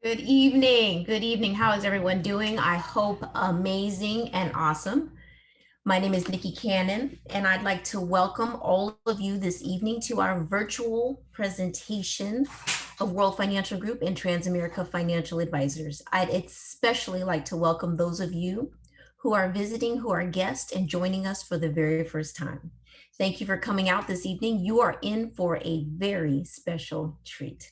Good evening. Good evening. How is everyone doing? I hope amazing and awesome. My name is Nikki Cannon, and I'd like to welcome all of you this evening to our virtual presentation of World Financial Group and Transamerica Financial Advisors. I'd especially like to welcome those of you who are visiting, who are guests, and joining us for the very first time. Thank you for coming out this evening. You are in for a very special treat.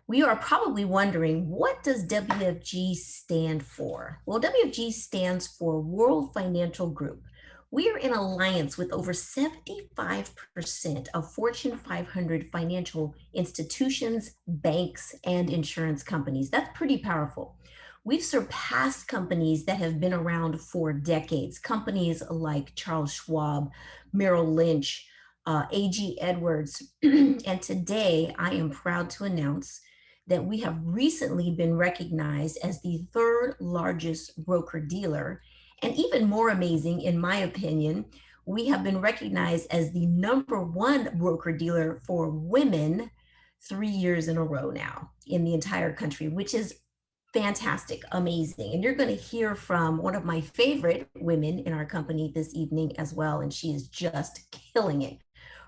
We are probably wondering, what does WFG stand for? Well, WFG stands for World Financial Group. We are in alliance with over 75% of Fortune 500 financial institutions, banks, and insurance companies. That's pretty powerful. We've surpassed companies that have been around for decades, companies like Charles Schwab, Merrill Lynch, AG Edwards. And today I am proud to announce that we have recently been recognized as the third largest broker dealer. And even more amazing, in my opinion, we have been recognized as the number one broker dealer for women 3 years in a row now in the entire country, which is fantastic, amazing. And you're going to hear from one of my favorite women in our company this evening as well. And she is just killing it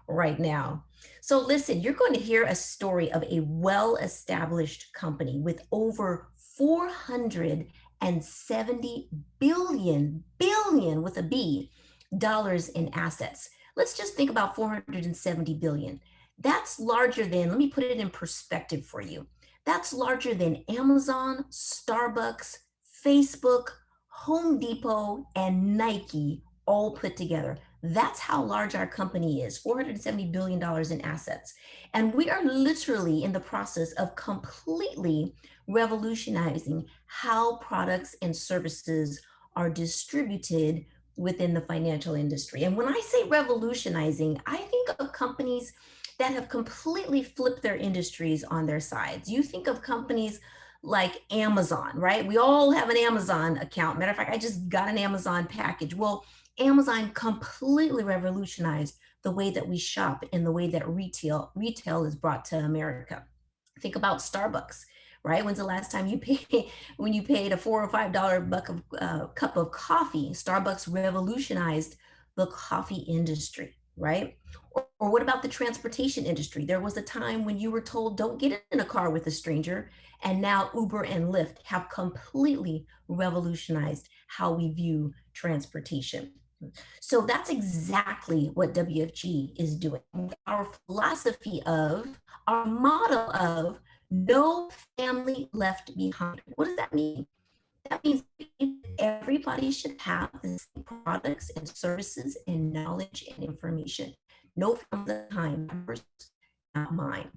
right now. So listen, you're going to hear a story of a well-established company with over 470 billion with a B dollars in assets. Let's just think about 470 billion. That's larger than, let me put it in perspective for you. That's larger than Amazon, Starbucks, Facebook, Home Depot, and Nike all put together. That's how large our company is, $470 billion in assets. And we are literally in the process of completely revolutionizing how products and services are distributed within the financial industry. And when I say revolutionizing, I think of companies that have completely flipped their industries on their sides. You think of companies like Amazon, right? We all have an Amazon account. Matter of fact, I just got an Amazon package. Well, Amazon completely revolutionized the way that we shop and the way that retail is brought to America. Think about Starbucks, right? When's the last time you paid when you paid a $4 or $5 cup of coffee? Starbucks revolutionized the coffee industry, right? Or what about the transportation industry? There was a time when you were told, don't get in a car with a stranger. And now Uber and Lyft have completely revolutionized how we view transportation. So that's exactly what WFG is doing. Our philosophy of, our motto of, no family left behind. What does that mean? That means everybody should have the same products and services and knowledge and information. No family time, not mine.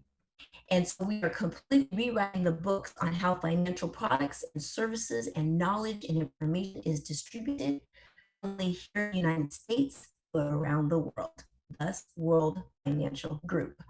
And so we are completely rewriting the books on how financial products and services and knowledge and information is distributed only here in the United States, but around the world, thus World Financial Group.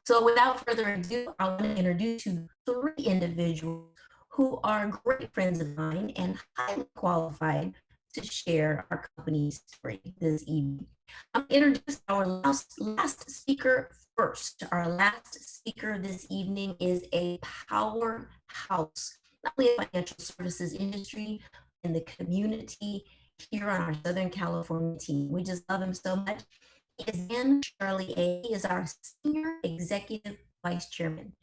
So without further ado, I want to introduce you to three individuals who are great friends of mine and highly qualified to share our company's story this evening. I'm going to introduce our last speaker first. Our last speaker this evening is a powerhouse, not only in the financial services industry, in the community, here on our Southern California team. We just love him so much. He is Dan Charlie A. He is our Senior Executive Vice Chairman.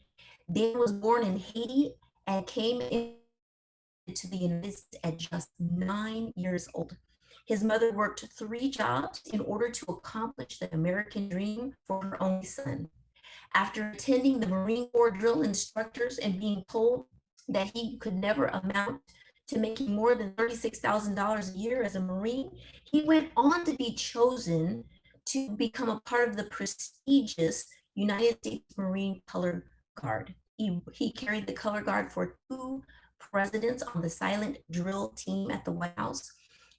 Dan was born in Haiti and came into the United States at just 9 years old. His mother worked 3 jobs in order to accomplish the American dream for her only son. After attending the Marine Corps drill instructors and being told that he could never amount to making more than $36,000 a year as a Marine, he went on to be chosen to become a part of the prestigious United States Marine Color Guard. He carried the color guard for 2 presidents on the silent drill team at the White House.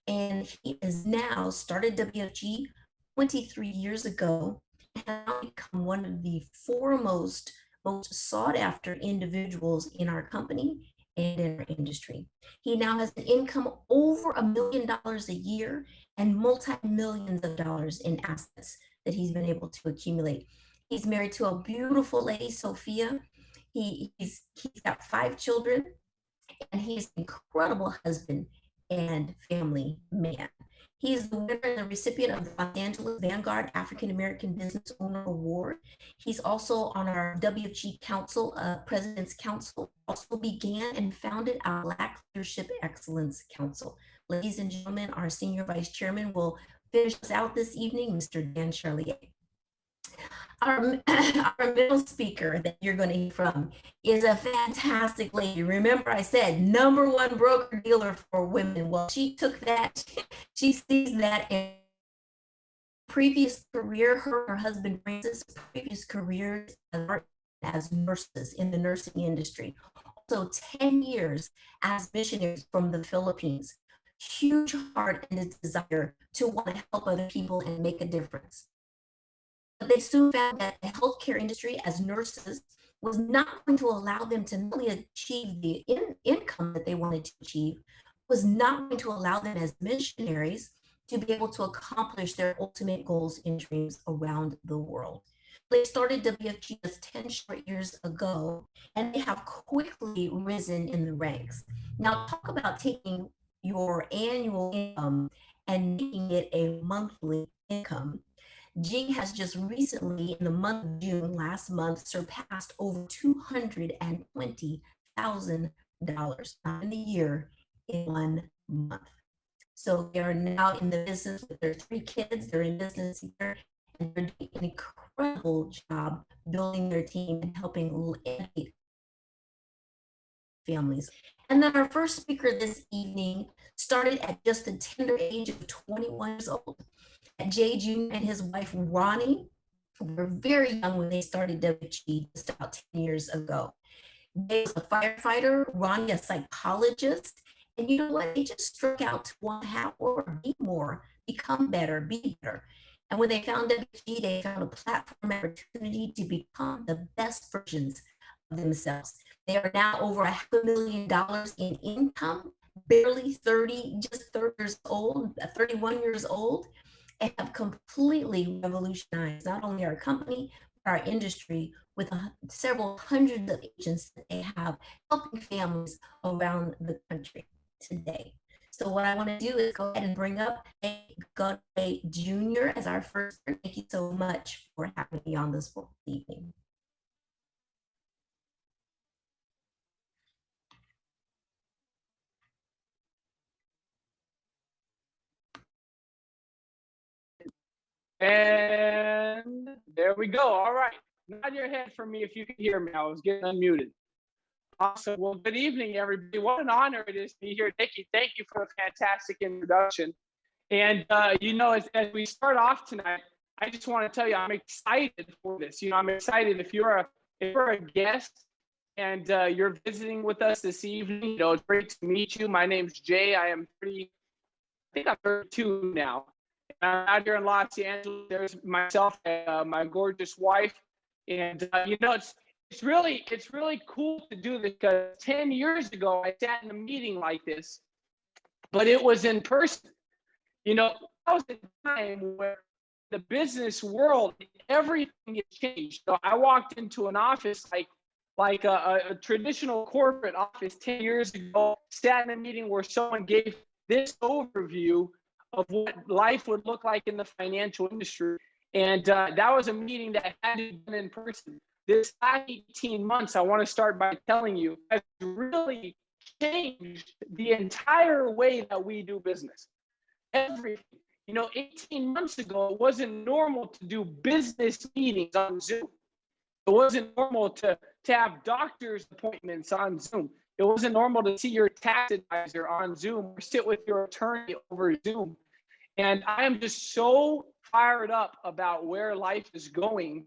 And he has now started WFG 23 years ago and has now become one of the foremost, most sought after individuals in our company and in our industry. He now has an income over $1 million a year and multi-millions of dollars in assets that he's been able to accumulate. He's married to a beautiful lady, Sophia. He's got 5 children, and he's an incredible husband and family man. He's the winner and the recipient of the Los Angeles Vanguard African American Business Owner Award. He's also on our WFG Council, President's Council, also began and founded our Black Leadership Excellence Council. Ladies and gentlemen, our Senior Vice Chairman will finish us out this evening, Mr. Dan Charlier. Our, our middle speaker that you're going to hear from is a fantastic lady. Remember, I said #1 broker dealer for women. Well, she took that, she sees that in previous career, her husband Francis, previous careers as nurses in the nursing industry. Also 10 years as missionaries from the Philippines. Huge heart and a desire to want to help other people and make a difference. But they soon found that the healthcare industry as nurses was not going to allow them to not only achieve the income that they wanted to achieve, was not going to allow them as missionaries to be able to accomplish their ultimate goals and dreams around the world. They started WFG just 10 short years ago, and they have quickly risen in the ranks. Now, talk about taking your annual income and making it a monthly income. Jing has just recently, in the month of June, last month, surpassed over $220,000 in the year in 1 month. So they are now in the business with their 3 kids. They're in business here, and they're doing an incredible job building their team and helping educate families. And then our first speaker this evening started at just the tender age of 21 years old. Jing and his wife Ronnie were very young when they started WFG just about 10 years ago. Jay was a firefighter, Ronnie a psychologist, and you know what? They just struck out to want to have more, be more, become better, be better. And when they found WFG, they found a platform opportunity to become the best versions of themselves. They are now over $500,000 in income, barely 30, just 30 years old, 31 years old, and have completely revolutionized not only our company, but our industry with several hundreds of agents that they have helping families around the country today. So what I want to do is go ahead and bring up Gauthier Jr. as our first. Thank you so much for having me on this evening. And there we go. All right. Nod your head for me if you can hear me. I was getting unmuted. Awesome. Well, good evening, everybody. What an honor it is to be here. Thank you for a fantastic introduction. And, you know, as we start off tonight, I just want to tell you, I'm excited for this. You know, I'm excited if you're a guest and you're visiting with us this evening. You know, it's great to meet you. My name's Jay. I think I'm 32 now. I'm out here in Los Angeles. There's myself, my gorgeous wife, and you know, it's really cool to do this because 10 years ago I sat in a meeting like this, but it was in person. You know, that was a time where the business world, everything had changed. So I walked into an office like a traditional corporate office 10 years ago, sat in a meeting where someone gave this overview of what life would look like in the financial industry. And that was a meeting that had to be done in person. This last 18 months, I want to start by telling you, has really changed the entire way that we do business. Everything. You know, 18 months ago, it wasn't normal to do business meetings on Zoom. It wasn't normal to have doctor's appointments on Zoom. It wasn't normal to see your tax advisor on Zoom or sit with your attorney over Zoom. And I am just so fired up about where life is going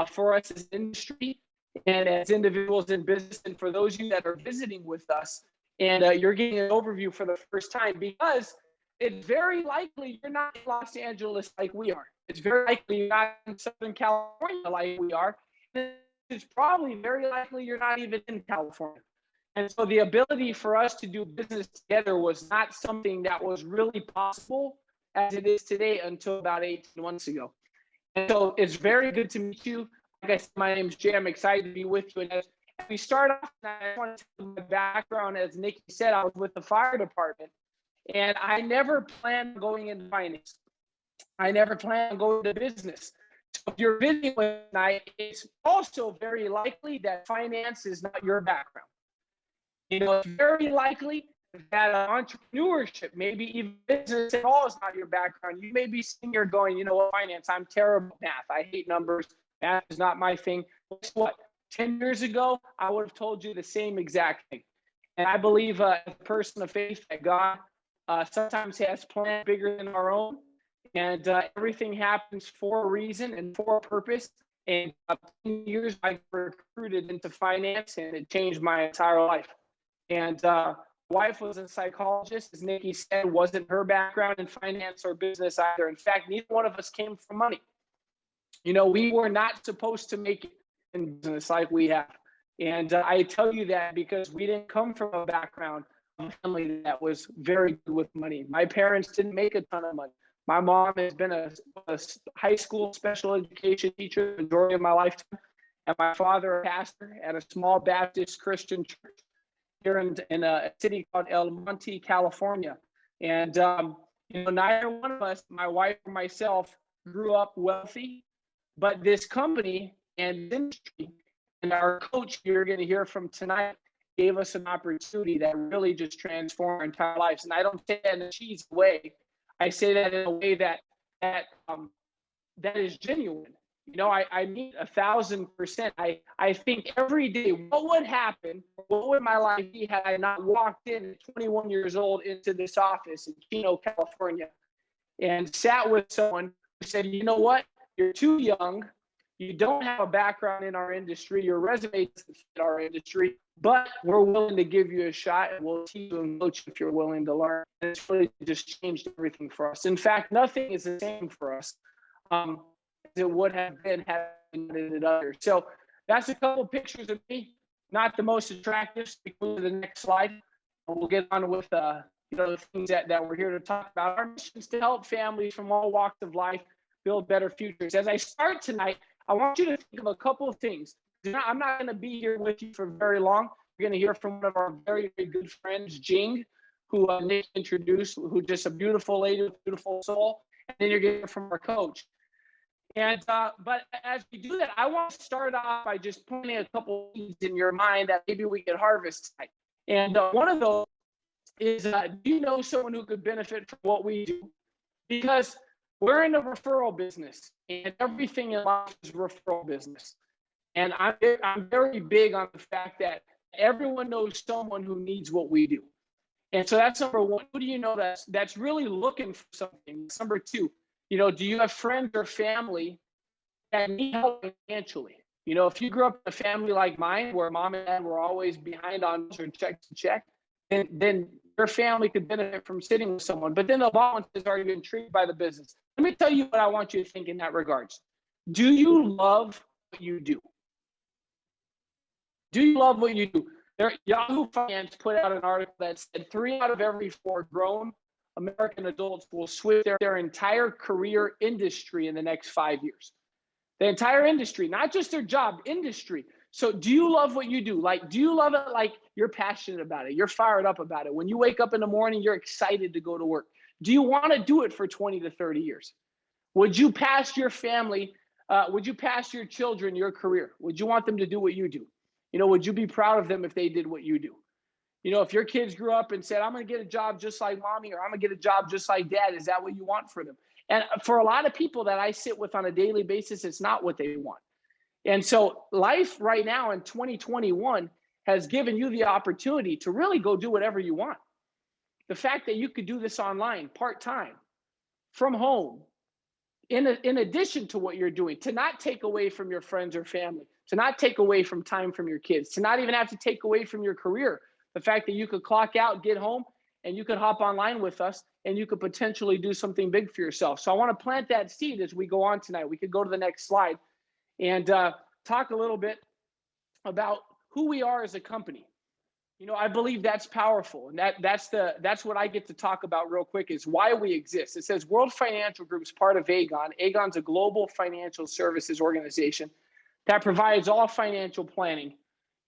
for us as an industry and as individuals in business, and for those of you that are visiting with us and you're getting an overview for the first time, because it's very likely you're not in Los Angeles like we are. It's very likely you're not in Southern California like we are. It's probably very likely you're not even in California. And so the ability for us to do business together was not something that was really possible as it is today until about 18 months ago. And so it's very good to meet you. Like I said, my name is Jay. I'm excited to be with you. And And we start off, and I want to tell you my background. As Nikki said, I was with the fire department, and I never planned on going into finance. I never planned on going to business. So if you're visiting with tonight, it's also very likely that finance is not your background. You know, it's very likely that entrepreneurship, maybe even business at all, is not your background. You may be sitting here going, you know what, finance, I'm terrible at math. I hate numbers. Math is not my thing. Guess what? 10 years ago, I would have told you the same exact thing. And I believe as a person of faith that God sometimes has plans bigger than our own. And everything happens for a reason and for a purpose. And 10 years, I recruited into finance, and it changed my entire life. And wife was a psychologist, as Nikki said, wasn't her background in finance or business either. In fact, neither one of us came from money. You know, we were not supposed to make it in business like we have. And I tell you that because we didn't come from a background of a family that was very good with money. My parents didn't make a ton of money. My mom has been a high school special education teacher the majority of my lifetime, and my father a pastor at a small Baptist Christian church here in a city called El Monte, California. And you know, neither one of us, my wife or myself, grew up wealthy, but this company and industry and our coach you're going to hear from tonight gave us an opportunity that really just transformed our entire lives. And I don't say that in a cheesy way. I say that in a way that is genuine. You know, I mean 1,000%. I think every day, what would happen? What would my life be had I not walked in at 21 years old into this office in Chino, California, and sat with someone who said, you know what? You're too young. You don't have a background in our industry. Your resume doesn't fit our industry, but we're willing to give you a shot, and we'll teach you and coach if you're willing to learn. And it's really just changed everything for us. In fact, nothing is the same for us as it would have been had it others. So that's a couple pictures of me. Not the most attractive. So we go to the next slide, and we'll get on with you know, the things that we're here to talk about. Our mission is to help families from all walks of life build better futures. As I start tonight, I want you to think of a couple of things. I'm not going to be here with you for very long. We're going to hear from one of our very, very good friends, Jing, who Nick introduced, who's just a beautiful lady with a beautiful soul. And then you're going to hear from our coach. And but as we do that, I want to start off by just pointing a couple of things in your mind that maybe we could harvest tonight. And one of those is, do you know someone who could benefit from what we do? Because we're in a referral business, and everything in life is referral business. And I'm very big on the fact that everyone knows someone who needs what we do. And so that's number one. Who do you know that's really looking for something? That's number two. You know, do you have friends or family that need help financially? You know, if you grew up in a family like mine, where mom and dad were always behind on or check to check, then your family could benefit from sitting with someone. But then the balance is, are you intrigued by the business? Let me tell you what I want you to think in that regards. Do you love what you do? Do you love what you do? Yahoo Finance put out an article that said 3 out of every 4 grown American adults will switch their entire career industry in the next 5 years. The entire industry, not just their job, industry. So do you love what you do? Like, do you love it like you're passionate about it? You're fired up about it. When you wake up in the morning, you're excited to go to work. Do you want to do it for 20 to 30 years? Would you pass your family, would you pass your children your career? Would you want them to do what you do? You know, would you be proud of them if they did what you do? You know, if your kids grew up and said, I'm going to get a job just like mommy, or I'm going to get a job just like dad, is that what you want for them? And for a lot of people that I sit with on a daily basis, it's not what they want. And so life right now in 2021 has given you the opportunity to really go do whatever you want. The fact that you could do this online, part-time, from home, in addition to what you're doing, to not take away from your friends or family, to not take away from time from your kids, to not even have to take away from your career. The fact that you could clock out, get home, and you could hop online with us, and you could potentially do something big for yourself. So I want to plant that seed as we go on tonight. We could go to the next slide and talk a little bit about who we are as a company. You know, I believe that's powerful, and that's what I get to talk about real quick, is why we exist. It says World Financial Group is part of Aegon. Aegon's a global financial services organization that provides all financial planning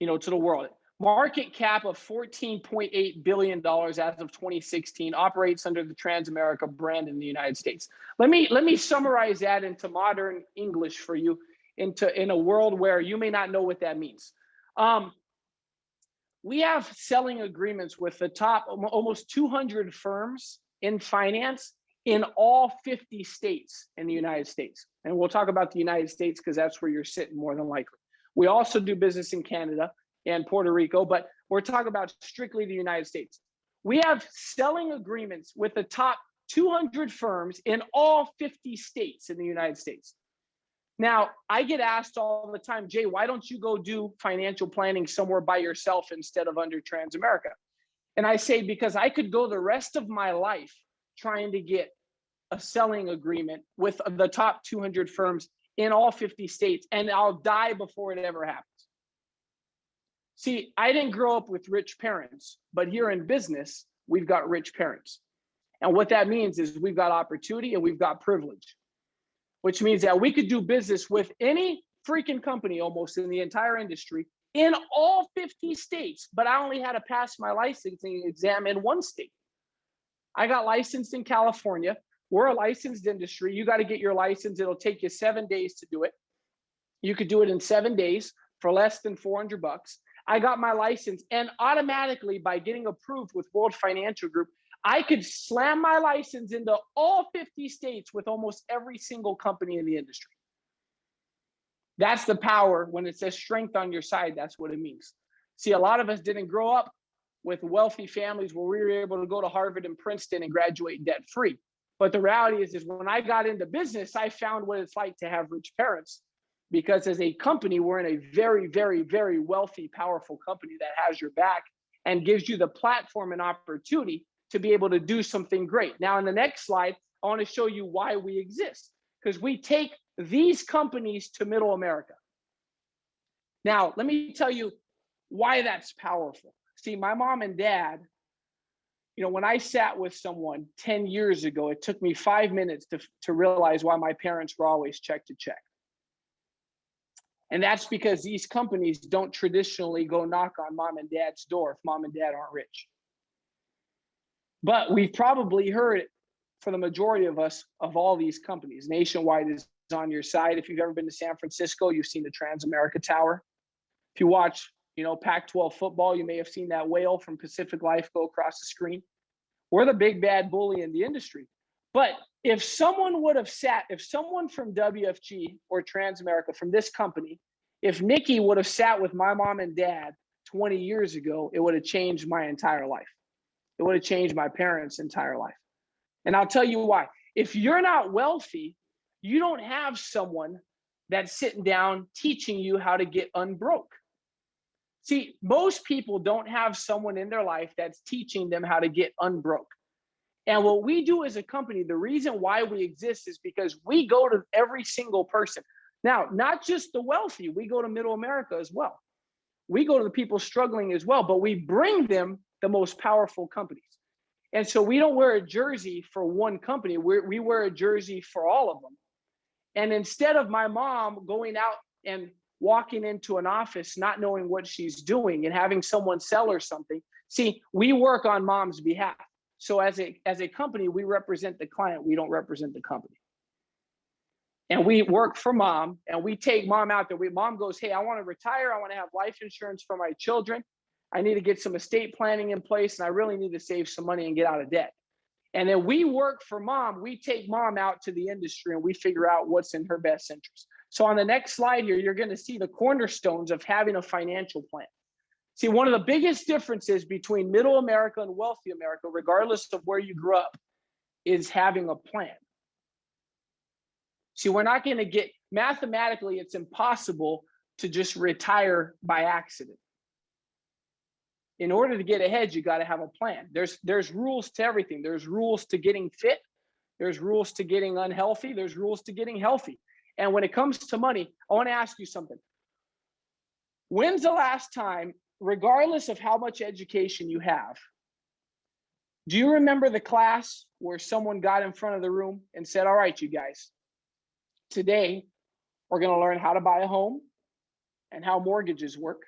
to the world. Market cap of $14.8 billion as of 2016, operates under the Transamerica brand in the United States. Let me summarize that into modern English for you, in a world where you may not know what that means. We have selling agreements with the top almost 200 firms in finance in all 50 states in the United States. And we'll talk about the United States because that's where you're sitting more than likely. We also do business in Canada and Puerto Rico, but we're talking about strictly the United States. We have selling agreements with the top 200 firms in all 50 states in the United States. Now, I get asked all the time, Jay, why don't you go do financial planning somewhere by yourself instead of under Transamerica? And I say, because I could go the rest of my life trying to get a selling agreement with the top 200 firms in all 50 states, and I'll die before it ever happens. See, I didn't grow up with rich parents, but here in business, we've got rich parents. And what that means is we've got opportunity and we've got privilege, which means that we could do business with any freaking company almost in the entire industry in all 50 states, but I only had to pass my licensing exam in one state. I got licensed in California. We're a licensed industry. You got to get your license. It'll take you 7 days to do it. You could do it in 7 days for less than $400. I got my license, and automatically by getting approved with World Financial Group, I could slam my license into all 50 states with almost every single company in the industry. That's the power. When it says strength on your side, that's what it means. See, a lot of us didn't grow up with wealthy families where we were able to go to Harvard and Princeton and graduate debt free. But the reality is when I got into business, I found what it's like to have rich parents, because as a company, we're in a very, very, very wealthy, powerful company that has your back and gives you the platform and opportunity to be able to do something great. Now, in the next slide, I want to show you why we exist, because we take these companies to middle America. Now, let me tell you why that's powerful. See, my mom and dad, when I sat with someone 10 years ago, it took me 5 minutes to realize why my parents were always check to check. And that's because these companies don't traditionally go knock on mom and dad's door if mom and dad aren't rich. But we've probably heard it, for the majority of us, of all these companies. Nationwide is on your side. If you've ever been to San Francisco, you've seen the Transamerica Tower. If you watch, Pac-12 football, you may have seen that whale from Pacific Life go across the screen. We're the big bad bully in the industry. But if someone from WFG or Transamerica, from this company, if Nikki would have sat with my mom and dad 20 years ago, it would have changed my entire life. It would have changed my parents' entire life. And I'll tell you why. If you're not wealthy, you don't have someone that's sitting down teaching you how to get unbroke. See, most people don't have someone in their life that's teaching them how to get unbroke. And what we do as a company, the reason why we exist is because we go to every single person. Now, not just the wealthy, we go to middle America as well. We go to the people struggling as well, but we bring them the most powerful companies. And so we don't wear a jersey for one company. We wear a jersey for all of them. And instead of my mom going out and walking into an office not knowing what she's doing and having someone sell her something, see, we work on mom's behalf. So as a company, we represent the client. We don't represent the company. And we work for mom, and we take mom out there. Mom goes, hey, I want to retire. I want to have life insurance for my children. I need to get some estate planning in place, and I really need to save some money and get out of debt. And then we work for mom. We take mom out to the industry, and we figure out what's in her best interest. So on the next slide here, you're going to see the cornerstones of having a financial plan. See, one of the biggest differences between middle America and wealthy America, regardless of where you grew up, is having a plan. See, we're not going to get, mathematically, it's impossible to just retire by accident. In order to get ahead, you got to have a plan. There's rules to everything. There's rules to getting fit. There's rules to getting unhealthy. There's rules to getting healthy. And when it comes to money, I want to ask you something. When's the last time, regardless of how much education you have, do you remember the class where someone got in front of the room and said, all right, you guys, today we're going to learn how to buy a home and how mortgages work.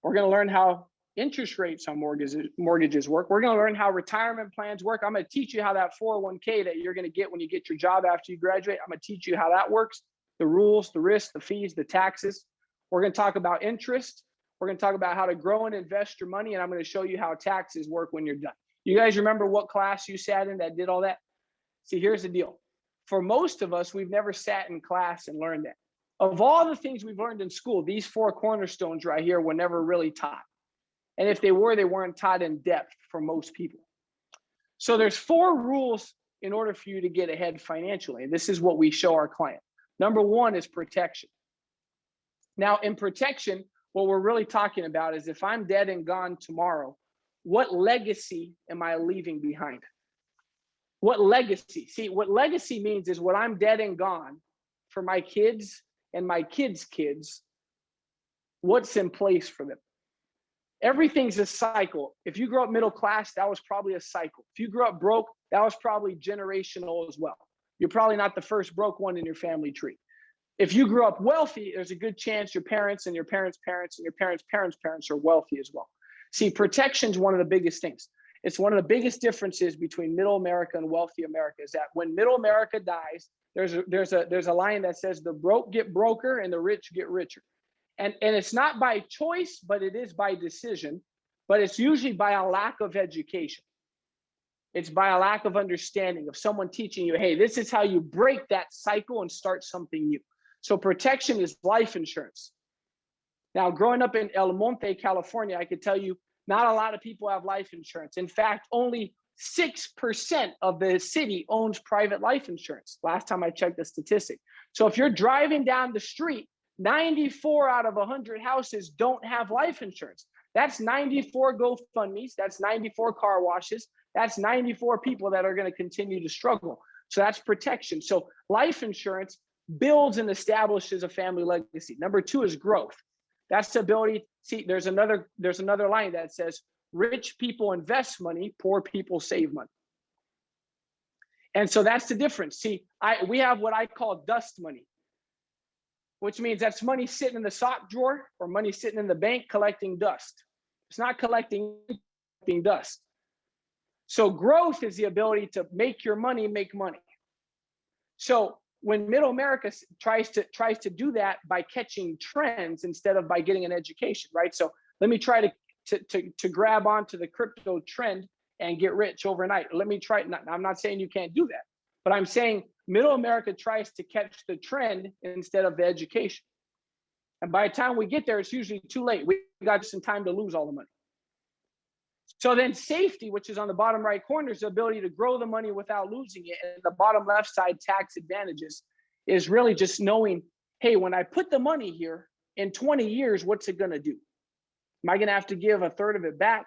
We're going to learn how interest rates on mortgages work. We're going to learn how retirement plans work. I'm going to teach you how that 401k that you're going to get when you get your job after you graduate, I'm going to teach you how that works, the rules, the risks, the fees, the taxes. We're going to talk about interest. We're going to talk about how to grow and invest your money, and I'm going to show you how taxes work when you're done. You guys remember what class you sat in that did all that? See, here's the deal. For most of us, we've never sat in class and learned that. Of all the things we've learned in school, these 4 cornerstones right here were never really taught. And if they were, they weren't taught in depth for most people. So there's 4 rules in order for you to get ahead financially. And this is what we show our client. Number 1 is protection. Now, in protection, what we're really talking about is if I'm dead and gone tomorrow, what legacy am I leaving behind? What legacy? See, what legacy means is when I'm dead and gone, for my kids and my kids' kids, what's in place for them? Everything's a cycle. If you grew up middle class, that was probably a cycle. If you grew up broke, that was probably generational as well. You're probably not the first broke one in your family tree. If you grew up wealthy, there's a good chance your parents and your parents' parents and your parents' parents' parents are wealthy as well. See, protection is one of the biggest things. It's one of the biggest differences between middle America and wealthy America is that when middle America dies, there's a line that says the broke get broker and the rich get richer. And it's not by choice, but it is by decision, but it's usually by a lack of education. It's by a lack of understanding of someone teaching you, hey, this is how you break that cycle and start something new. So protection is life insurance. Now, growing up in El Monte, California, I could tell you not a lot of people have life insurance. In fact, only 6% of the city owns private life insurance. Last time I checked the statistic. So if you're driving down the street, 94 out of 100 houses don't have life insurance. That's 94 GoFundMes. That's 94 car washes. That's 94 people that are going to continue to struggle. So that's protection. So life insurance builds and establishes a family legacy. Number 2 is growth. That's the ability. See, there's another line that says, rich people invest money, poor people save money. And so that's the difference. See, we have what I call dust money, which means that's money sitting in the sock drawer or money sitting in the bank collecting dust. It's not collecting dust. So growth is the ability to make your money make money. So when middle America tries to do that by catching trends instead of by getting an education, right? So let me try to grab onto the crypto trend and get rich overnight. Let me try. I'm not saying you can't do that, but I'm saying middle America tries to catch the trend instead of the education. And by the time we get there, it's usually too late. We got some time to lose all the money. So then safety, which is on the bottom right corner, is the ability to grow the money without losing it. And the bottom left side, tax advantages, is really just knowing, hey, when I put the money here in 20 years, what's it going to do? Am I going to have to give a third of it back?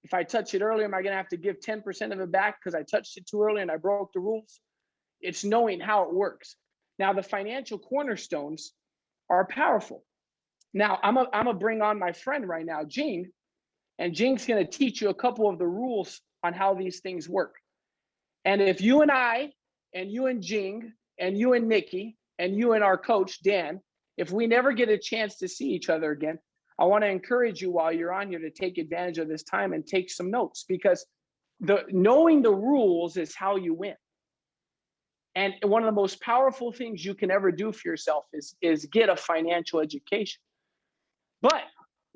If I touch it earlier, am I going to have to give 10% of it back because I touched it too early and I broke the rules? It's knowing how it works. Now, the financial cornerstones are powerful. Now, I'm going to bring on my friend right now, Jing, and Jing's going to teach you a couple of the rules on how these things work. And if you and I, and you and Jing, and you and Nikki, and you and our coach, Dan, if we never get a chance to see each other again, I want to encourage you while you're on here to take advantage of this time and take some notes, because knowing the rules is how you win. And one of the most powerful things you can ever do for yourself is get a financial education. But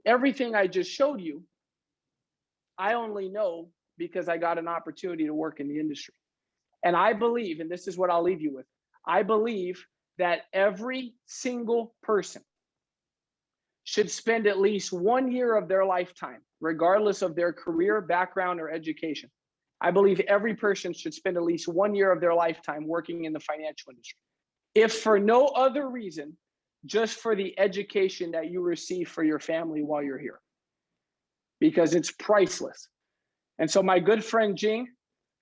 everything I just showed you, I only know because I got an opportunity to work in the industry. And I believe, and this is what I'll leave you with, I believe that every single person should spend at least 1 year of their lifetime, regardless of their career, background, or education. I believe every person should spend at least 1 year of their lifetime working in the financial industry. If for no other reason, just for the education that you receive for your family while you're here, because it's priceless. And so my good friend Jing,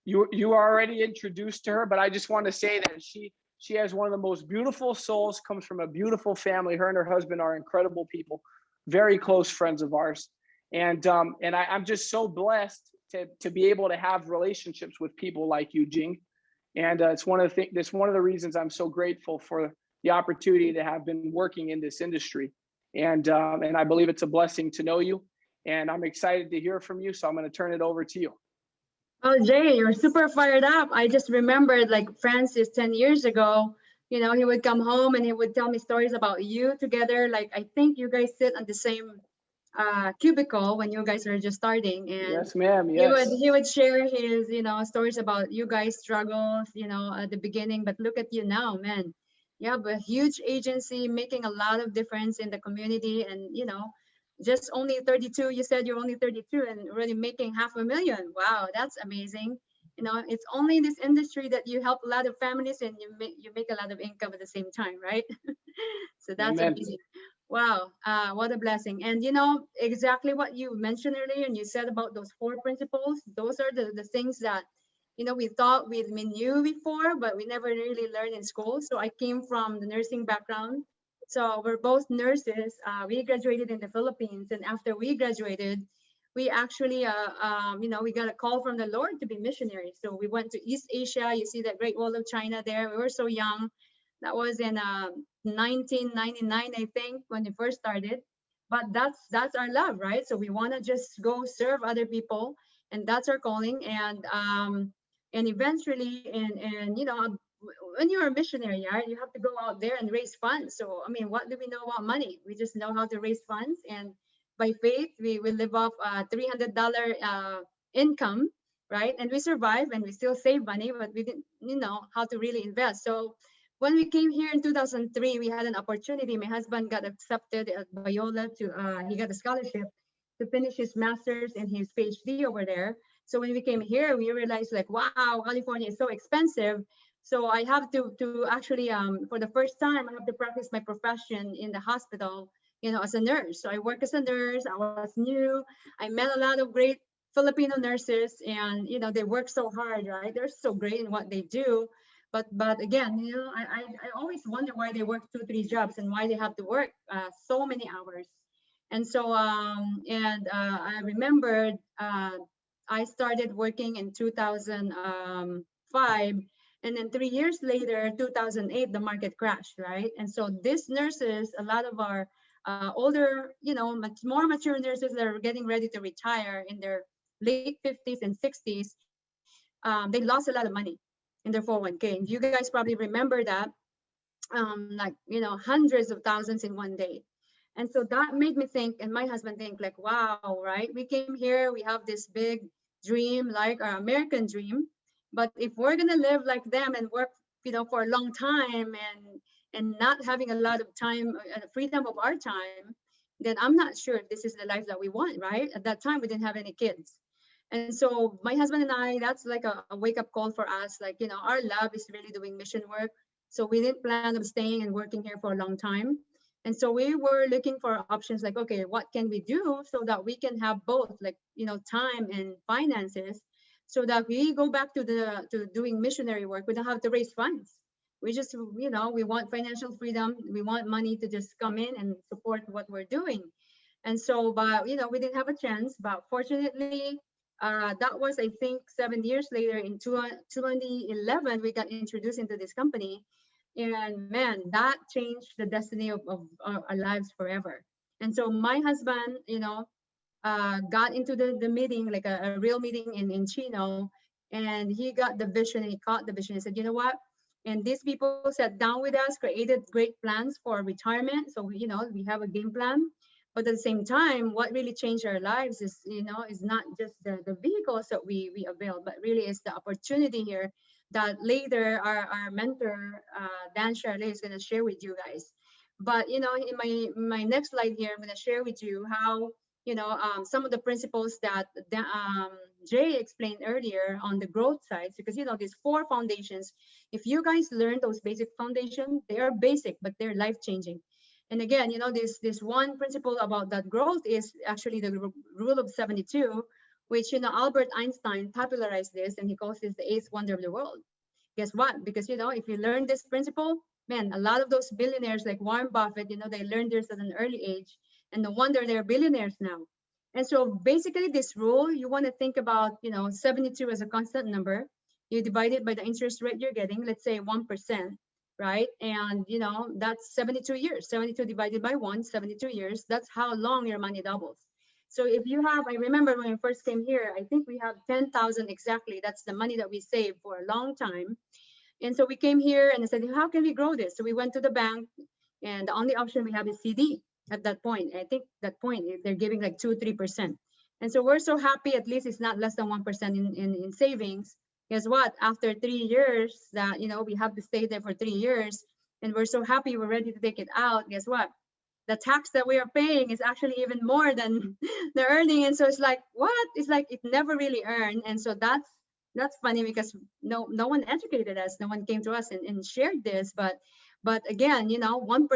you are already introduced to her, but I just want to say that she has one of the most beautiful souls, comes from a beautiful family. Her and her husband are incredible people, very close friends of ours. And I'm just so blessed to be able to have relationships with people like you, Jing. And it's one of the reasons I'm so grateful for the opportunity to have been working in this industry. And I believe it's a blessing to know you. And I'm excited to hear from you. So I'm going to turn it over to you. Oh, Jay, you're super fired up. I just remembered like Francis 10 years ago, he would come home and he would tell me stories about you together. Like, I think you guys sit on the same cubicle when you guys are just starting. And Yes, ma'am. he would Yes. he would share his, stories about you guys struggles, at the beginning. But look at you now, man. You have a huge agency making a lot of difference in the community. And, just only 32, you said you're only 32 and already making 500,000. Wow, that's amazing. It's only in this industry that you help a lot of families and you make a lot of income at the same time, right? So that's Amen. amazing. Wow, what a blessing. And exactly what you mentioned earlier and you said about those four principles, those are the things that we thought we knew before, but we never really learned in school. So I came from the nursing background. So we're both nurses. We graduated in the Philippines, and after we graduated, we actually, we got a call from the Lord to be missionaries. So we went to East Asia. You see that Great Wall of China there. We were so young. That was in 1999, I think, when we first started. But that's our love, right? So we want to just go serve other people, and that's our calling. And eventually, and when you're a missionary, right, you have to go out there and raise funds. So I mean, what do we know about money? We just know how to raise funds, and by faith, we live off $300 income, right? And we survive, and we still save money, but we didn't know how to really invest. So when we came here in 2003, we had an opportunity. My husband got accepted at Biola to he got a scholarship to finish his master's and his PhD over there. So when we came here, we realized like, wow, California is so expensive. So I have to actually for the first time I have to practice my profession in the hospital, as a nurse. So I work as a nurse. I was new. I met a lot of great Filipino nurses, and they work so hard, right? They're so great in what they do. But again, I always wonder why they work 2 3 jobs and why they have to work so many hours. And so I remembered I started working in 2005, and then 3 years later, 2008, the market crashed, right? And so these nurses, a lot of our older, much more mature nurses that are getting ready to retire in their late 50s and 60s, they lost a lot of money in their 401k. And you guys probably remember that, like, hundreds of thousands in one day. And so that made me think, and my husband think, like, wow, right? We came here, we have this big dream, like our American dream. But if we're gonna live like them and work, for a long time and not having a lot of time and freedom of our time, then I'm not sure if this is the life that we want, right? At that time, we didn't have any kids. And so my husband and I, that's like a wake-up call for us. Like, our love is really doing mission work. So we didn't plan on staying and working here for a long time. And so we were looking for options like, okay, what can we do so that we can have both, like, time and finances, so that we go back to doing missionary work. We don't have to raise funds. We just, we want financial freedom. We want money to just come in and support what we're doing. And so, but, we didn't have a chance. But fortunately, that was, I think, 7 years later in 2011, we got introduced into this company. And man, that changed the destiny of our lives forever. And so my husband, got into the meeting, like a real meeting in Chino, and he got the vision and he caught the vision. He said, you know what? And these people sat down with us, created great plans for retirement. So we have a game plan. But at the same time, what really changed our lives is not just the vehicles that we avail, but really is the opportunity here that later our mentor, Dan Charlet, is going to share with you guys. But in my next slide here, I'm going to share with you how some of the principles that Jay explained earlier on the growth side, because these four foundations, if you guys learn those basic foundations, they are basic, but they're life changing. And again, this one principle about that growth is actually the rule of 72, which Albert Einstein popularized this, and he calls this the eighth wonder of the world. Guess what? Because if you learn this principle, man, a lot of those billionaires like Warren Buffett, they learned this at an early age, and no wonder they're billionaires now. And so basically this rule, you want to think about 72 as a constant number. You divide it by the interest rate you're getting, let's say 1%. right? And that's 72 years. 72 divided by 1, 72 years. That's how long your money doubles. So if you have, I remember when we first came here, I think we have 10,000 exactly. That's the money that we saved for a long time. And so we came here and I said, how can we grow this? So we went to the bank, and the only option we have is CD at that point. I think that point they're giving like 2-3%. And so we're so happy, at least it's not less than 1% in savings. Guess what? After 3 years that we have to stay there for 3 years, and we're so happy we're ready to take it out. Guess what? The tax that we are paying is actually even more than the earning. And so it's like, what? It's like it never really earned. And so that's funny because no one educated us, no one came to us and shared this. But again, 1%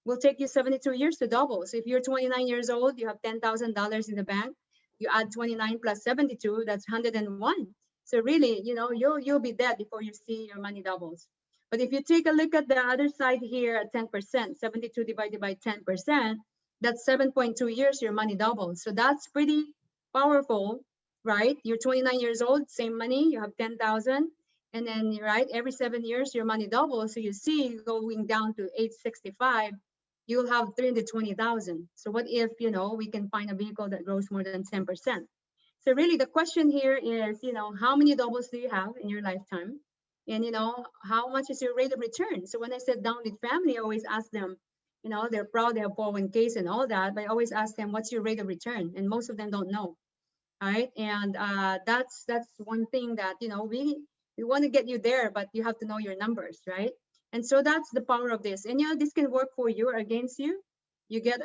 will take you 72 years to double. So if you're 29 years old, you have $10,000 in the bank, you add 29 plus 72, that's 101. So really, you'll be dead before you see your money doubles. But if you take a look at the other side here at 10%, 72 divided by 10%, that's 7.2 years your money doubles. So that's pretty powerful, right? You're 29 years old, same money, you have 10,000. And then, right, every 7 years your money doubles. So you see going down to age 65, you'll have 320,000. So what if, we can find a vehicle that grows more than 10%? So really the question here is, how many doubles do you have in your lifetime? And, how much is your rate of return? So when I sit down with family, I always ask them, they're proud they have 401ks and all that, but I always ask them, what's your rate of return? And most of them don't know. All right. And that's one thing that, we want to get you there, but you have to know your numbers, right? And so that's the power of this. And, this can work for you or against you. You get,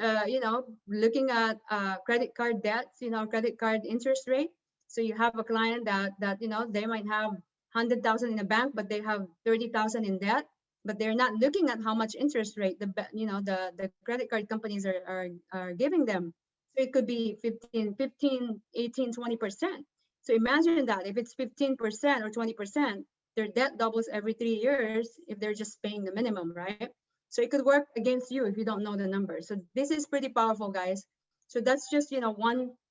looking at credit card debts, credit card interest rate. So you have a client that they might have 100,000 in the bank, but they have 30,000 in debt, but they're not looking at how much interest rate the credit card companies are giving them. So it could be 15, 18, 20%. So imagine that if it's 15% or 20%, their debt doubles every 3 years if they're just paying the minimum, right? So it could work against you if you don't know the numbers. So this is pretty powerful, guys. So that's just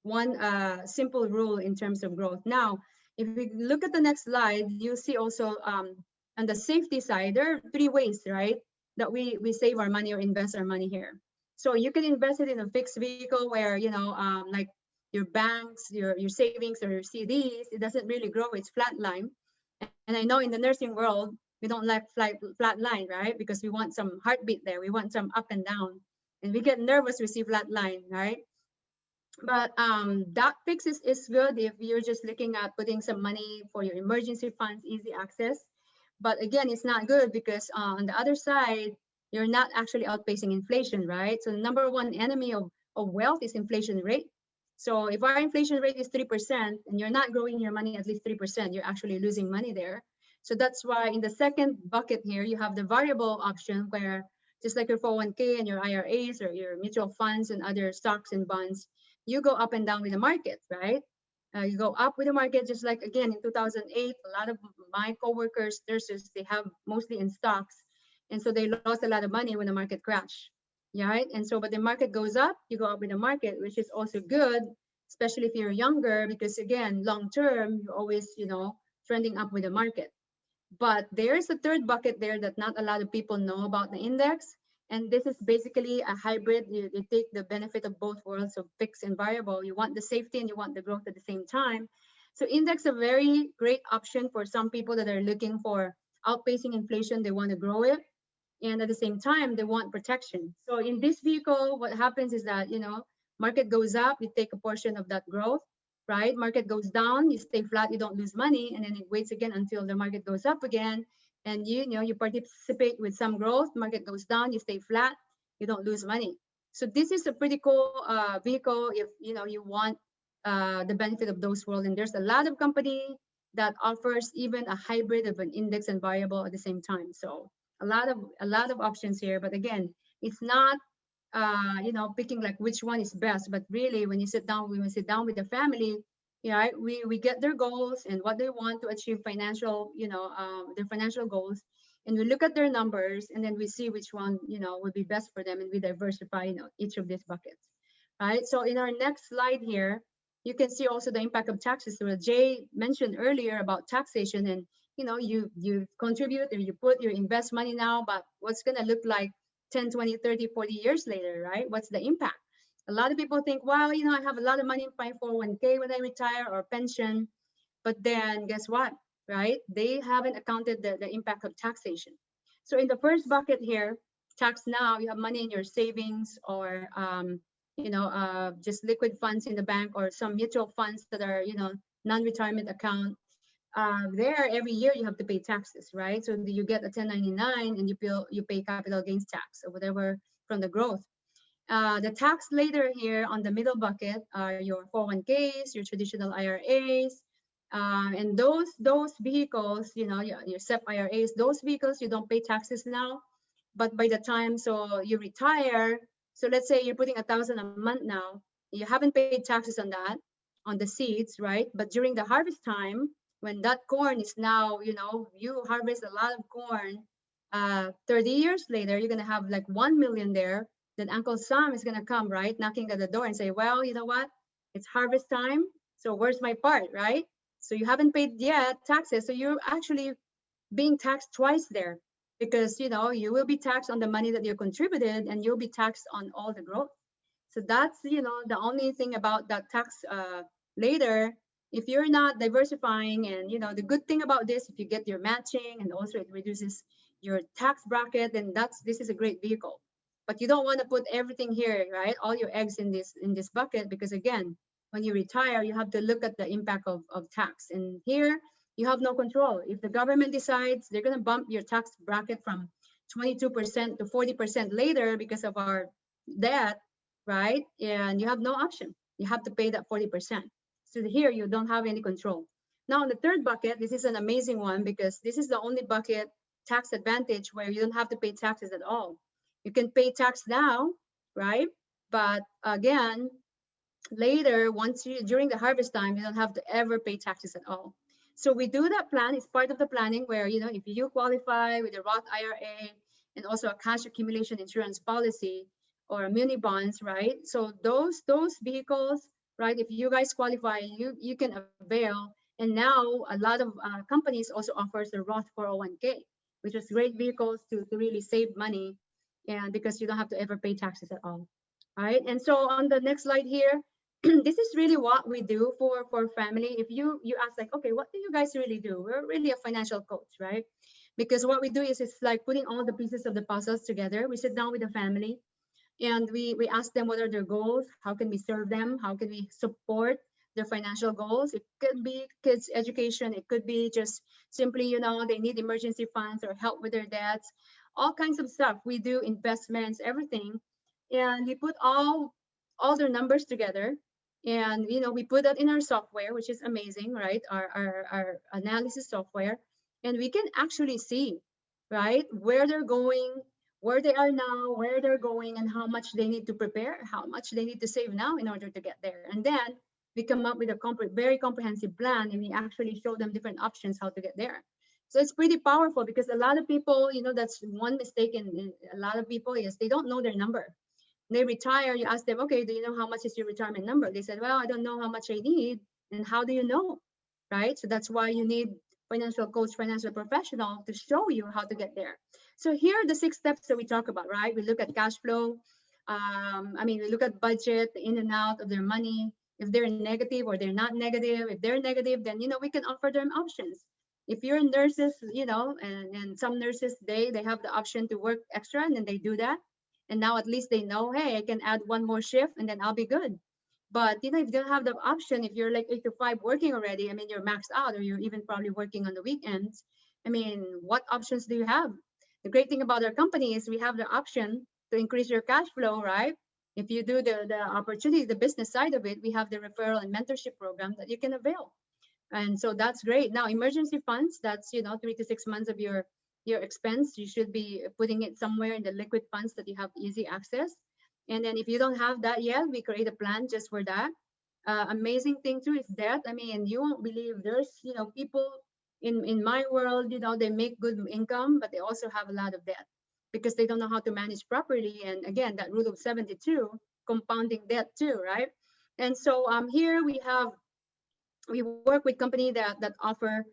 one simple rule in terms of growth. Now, if we look at the next slide, you'll see also on the safety side, there are 3 ways, right, that we save our money or invest our money here. So you can invest it in a fixed vehicle where, like your banks, your savings or your CDs, it doesn't really grow, it's flatline. And I know in the nursing world, we don't like flat line, right? Because we want some heartbeat there. We want some up and down. And we get nervous, we see flat line, right? But that fix is good if you're just looking at putting some money for your emergency funds, easy access. But again, it's not good because on the other side, you're not actually outpacing inflation, right? So the number one enemy of wealth is inflation rate. So if our inflation rate is 3% and you're not growing your money at least 3%, you're actually losing money there. So that's why in the second bucket here, you have the variable option where just like your 401k and your IRAs or your mutual funds and other stocks and bonds, you go up and down with the market, right? You go up with the market, just like again in 2008, a lot of my coworkers, nurses, they have mostly in stocks. And so they lost a lot of money when the market crashed. Yeah, right. And so, but the market goes up, you go up with the market, which is also good, especially if you're younger, because again, long term, you're always, trending up with the market. But there's a third bucket there that not a lot of people know about the index. And this is basically a hybrid. You take the benefit of both worlds of fixed and variable. You want the safety and you want the growth at the same time. So index a very great option for some people that are looking for outpacing inflation. They want to grow it. And at the same time, they want protection. So in this vehicle, what happens is that, market goes up, you take a portion of that growth, right? Market goes down, you stay flat, you don't lose money, and then it waits again until the market goes up again. And you participate with some growth, market goes down, you stay flat, you don't lose money. So this is a pretty cool vehicle if you want the benefit of those world. And there's a lot of company that offers even a hybrid of an index and variable at the same time. So a lot of options here. But again, it's not picking like which one is best, but really when we sit down with the family, we get their goals and what they want to achieve financial, their financial goals, and we look at their numbers and then we see which one would be best for them, and we diversify each of these buckets. Right. So in our next slide here, you can see also the impact of taxes. So Jay mentioned earlier about taxation, and you contribute or you put your invest money now, but what's going to look like 10, 20, 30, 40 years later, right? What's the impact? A lot of people think, well, I have a lot of money in my 401k when I retire or pension, but then guess what, right? They haven't accounted the impact of taxation. So in the first bucket here, tax now, you have money in your savings or just liquid funds in the bank or some mutual funds that are non-retirement account. There every year you have to pay taxes, right? So you get a 1099 and you pay capital gains tax or whatever from the growth. The tax later here on the middle bucket are your 401ks, your traditional IRAs, and those vehicles, your SEP IRAs, those vehicles you don't pay taxes now, but by the time so you retire, so let's say you're putting 1,000 a month now, you haven't paid taxes on that, on the seeds, right? But during the harvest time, when that corn is now, you harvest a lot of corn, 30 years later, you're gonna have like 1 million there. Then Uncle Sam is gonna come, right, knocking at the door and say, well, you know what? It's harvest time, so where's my part, right? So you haven't paid yet taxes, so you're actually being taxed twice there because you will be taxed on the money that you contributed and you'll be taxed on all the growth. So that's the only thing about that tax later. If you're not diversifying, and the good thing about this, if you get your matching and also it reduces your tax bracket, then this is a great vehicle. But you don't want to put everything here, right? All your eggs in this bucket, because again, when you retire, you have to look at the impact of tax. And here you have no control. If the government decides they're going to bump your tax bracket from 22% to 40% later because of our debt, right? And you have no option. You have to pay that 40%. So here you don't have any control. Now, in the third bucket, this is an amazing one because this is the only bucket tax advantage where you don't have to pay taxes at all. You can pay tax now, right? But again, later, once you during the harvest time, you don't have to ever pay taxes at all. So we do that plan. It's part of the planning where if you qualify with a Roth IRA and also a cash accumulation insurance policy or a muni bonds, right? So those vehicles, right? If you guys qualify, you can avail. And now a lot of companies also offers the Roth 401k, which is great vehicles to really save money, and because you don't have to ever pay taxes at all. All right. And so on the next slide here, this is really what we do for family. If you ask like, okay, what do you guys really do? We're really a financial coach, right? Because what we do is it's like putting all the pieces of the puzzles together. We sit down with the family and we ask them what are their goals, how can we serve them, how can we support their financial goals. It could be kids education, it could be just simply they need emergency funds or help with their debts, all kinds of stuff. We do investments, everything, and we put all their numbers together, and we put that in our software, which is amazing, right? Our analysis software, and we can actually see, right, where they're going, where they are now, where they're going, and how much they need to prepare, how much they need to save now in order to get there. And then we come up with a very comprehensive plan, and we actually show them different options how to get there. So it's pretty powerful because a lot of people, that's one mistake in a lot of people is they don't know their number. They retire, you ask them, okay, do you know how much is your retirement number? They said, well, I don't know how much I need. And how do you know? Right? So that's why you need financial coach, financial professional to show you how to get there. So here are the 6 steps that we talk about, right? We look at cash flow. We look at budget, the in and out of their money. If they're negative or they're not negative, if they're negative, then, we can offer them options. If you're nurses, and some nurses, they have the option to work extra, and then they do that. And now at least they know, hey, I can add one more shift and then I'll be good. But if you don't have the option, if you're like 8 to 5 working already, you're maxed out, or you're even probably working on the weekends. What options do you have? The great thing about our company is we have the option to increase your cash flow, right? If you do the opportunity, the business side of it, we have the referral and mentorship program that you can avail. And so that's great. Now, emergency funds, that's 3 to 6 months of your expense. You should be putting it somewhere in the liquid funds that you have easy access. And then if you don't have that yet, we create a plan just for that. Amazing thing too is that, you won't believe there's, people in my world, they make good income, but they also have a lot of debt because they don't know how to manage properly. And again, that rule of 72, compounding debt too, right? And so here we have we work with company that offer,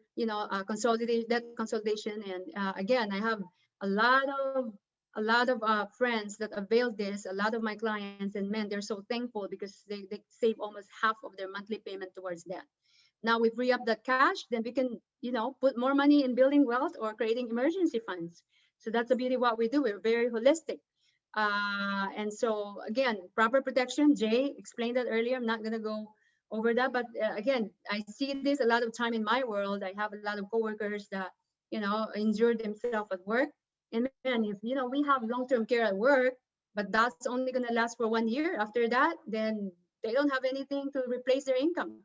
consolidation, debt consolidation. And again, I have a lot of friends that avail this, a lot of my clients, and man, they're so thankful because they save almost half of their monthly payment towards that. Now we free up that cash, then we can, put more money in building wealth or creating emergency funds. So that's the beauty of what we do. We're very holistic. And so again, proper protection. Jay explained that earlier. I'm not gonna go over that, but again, I see this a lot of time in my world. I have a lot of coworkers that, injure themselves at work. And man, if we have long-term care at work, but that's only gonna last for 1 year. After that, then they don't have anything to replace their income.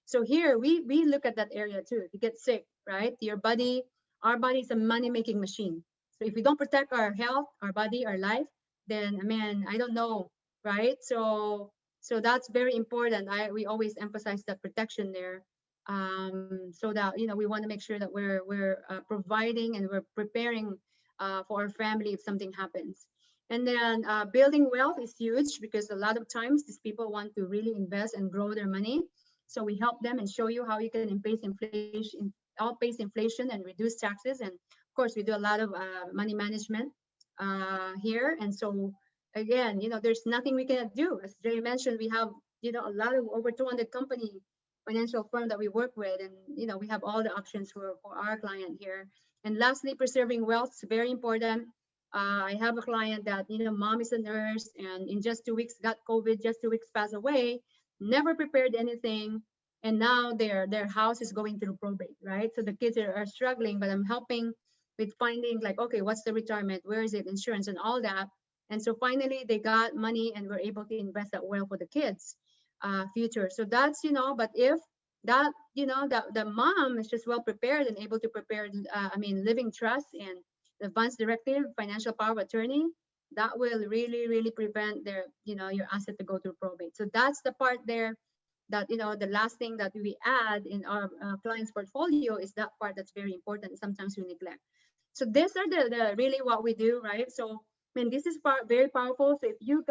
So here we look at that area too. You get sick, right? Your body, our body is a money making machine. So if we don't protect our health, our body, our life, then man, I don't know, right? So that's very important. We always emphasize that protection there, so that we want to make sure that we're providing and we're preparing for our family if something happens. And then building wealth is huge because a lot of times these people want to really invest and grow their money. So we help them and show you how you can outpace inflation and reduce taxes. And of course, we do a lot of money management here. And so again, there's nothing we cannot do. As Jay mentioned, we have a lot of over 200 company financial firm that we work with, and we have all the options for our client here. And lastly, preserving wealth is very important. I have a client that mom is a nurse, and in just 2 weeks got COVID, just 2 weeks passed away, never prepared anything, and now their house is going through probate, right? So the kids are struggling, but I'm helping with finding, like, okay, what's the retirement, where is it, insurance and all that. And so finally they got money and were able to invest that well for the kids future. So that's, but if that, that the mom is just well prepared and able to prepare, living trust and advance directive, financial power of attorney, that will really, really prevent their, your asset to go through probate. So that's the part there that, the last thing that we add in our client's portfolio is that part that's very important. Sometimes we neglect. So these are the really what we do, right? So this is very powerful. So if you're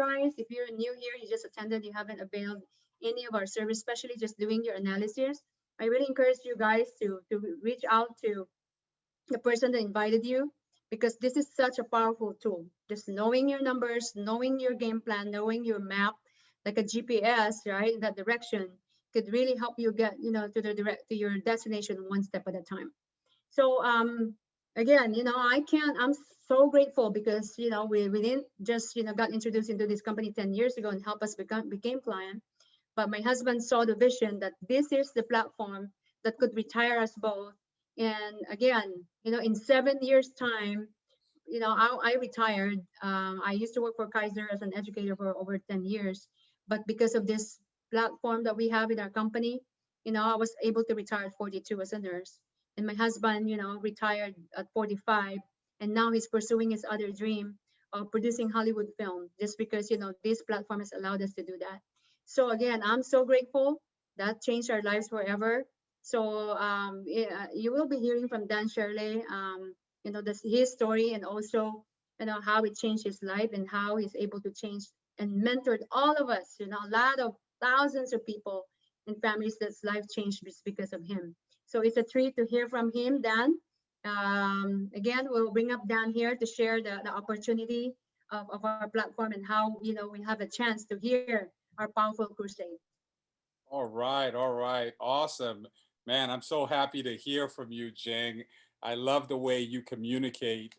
new here, you just attended, you haven't availed any of our service, especially just doing your analysis, I really encourage you guys to reach out to the person that invited you, because this is such a powerful tool. Just knowing your numbers, knowing your game plan, knowing your map, like a GPS, right? That direction could really help you get, to your destination one step at a time. So again, I'm so grateful because we didn't just got introduced into this company 10 years ago and help us became client, but my husband saw the vision that this is the platform that could retire us both. And again, in 7 years time, I retired. I used to work for Kaiser as an educator for over 10 years, but because of this platform that we have in our company, I was able to retire at 42 as a nurse. And my husband, retired at 45, and now he's pursuing his other dream of producing Hollywood film, just because, this platform has allowed us to do that. So again, I'm so grateful. That changed our lives forever. So yeah, you will be hearing from Dan Shirley, his story, and also, how it changed his life and how he's able to change and mentored all of us, a lot of thousands of people and families that's life changed because of him. So it's a treat to hear from him, Dan. Again, we'll bring up Dan here to share the opportunity of our platform and how, we have a chance to hear our powerful crusade. All right, awesome, man. I'm so happy to hear from you, Jing. I love the way you communicate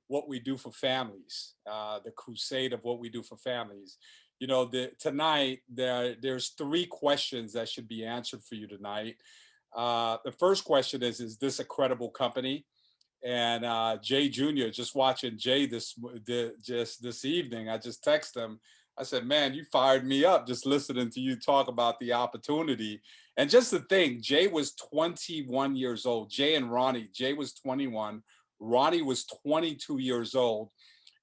what we do for families, the crusade of what we do for families. Tonight there's three questions that should be answered for you tonight. The first question is this a credible company? And Jay Jr., just watching Jay just this evening, I just texted him. I said, man, you fired me up just listening to you talk about the opportunity. And just the thing, Jay was 21 years old. Jay and Ronnie, Jay was 21. Ronnie was 22 years old.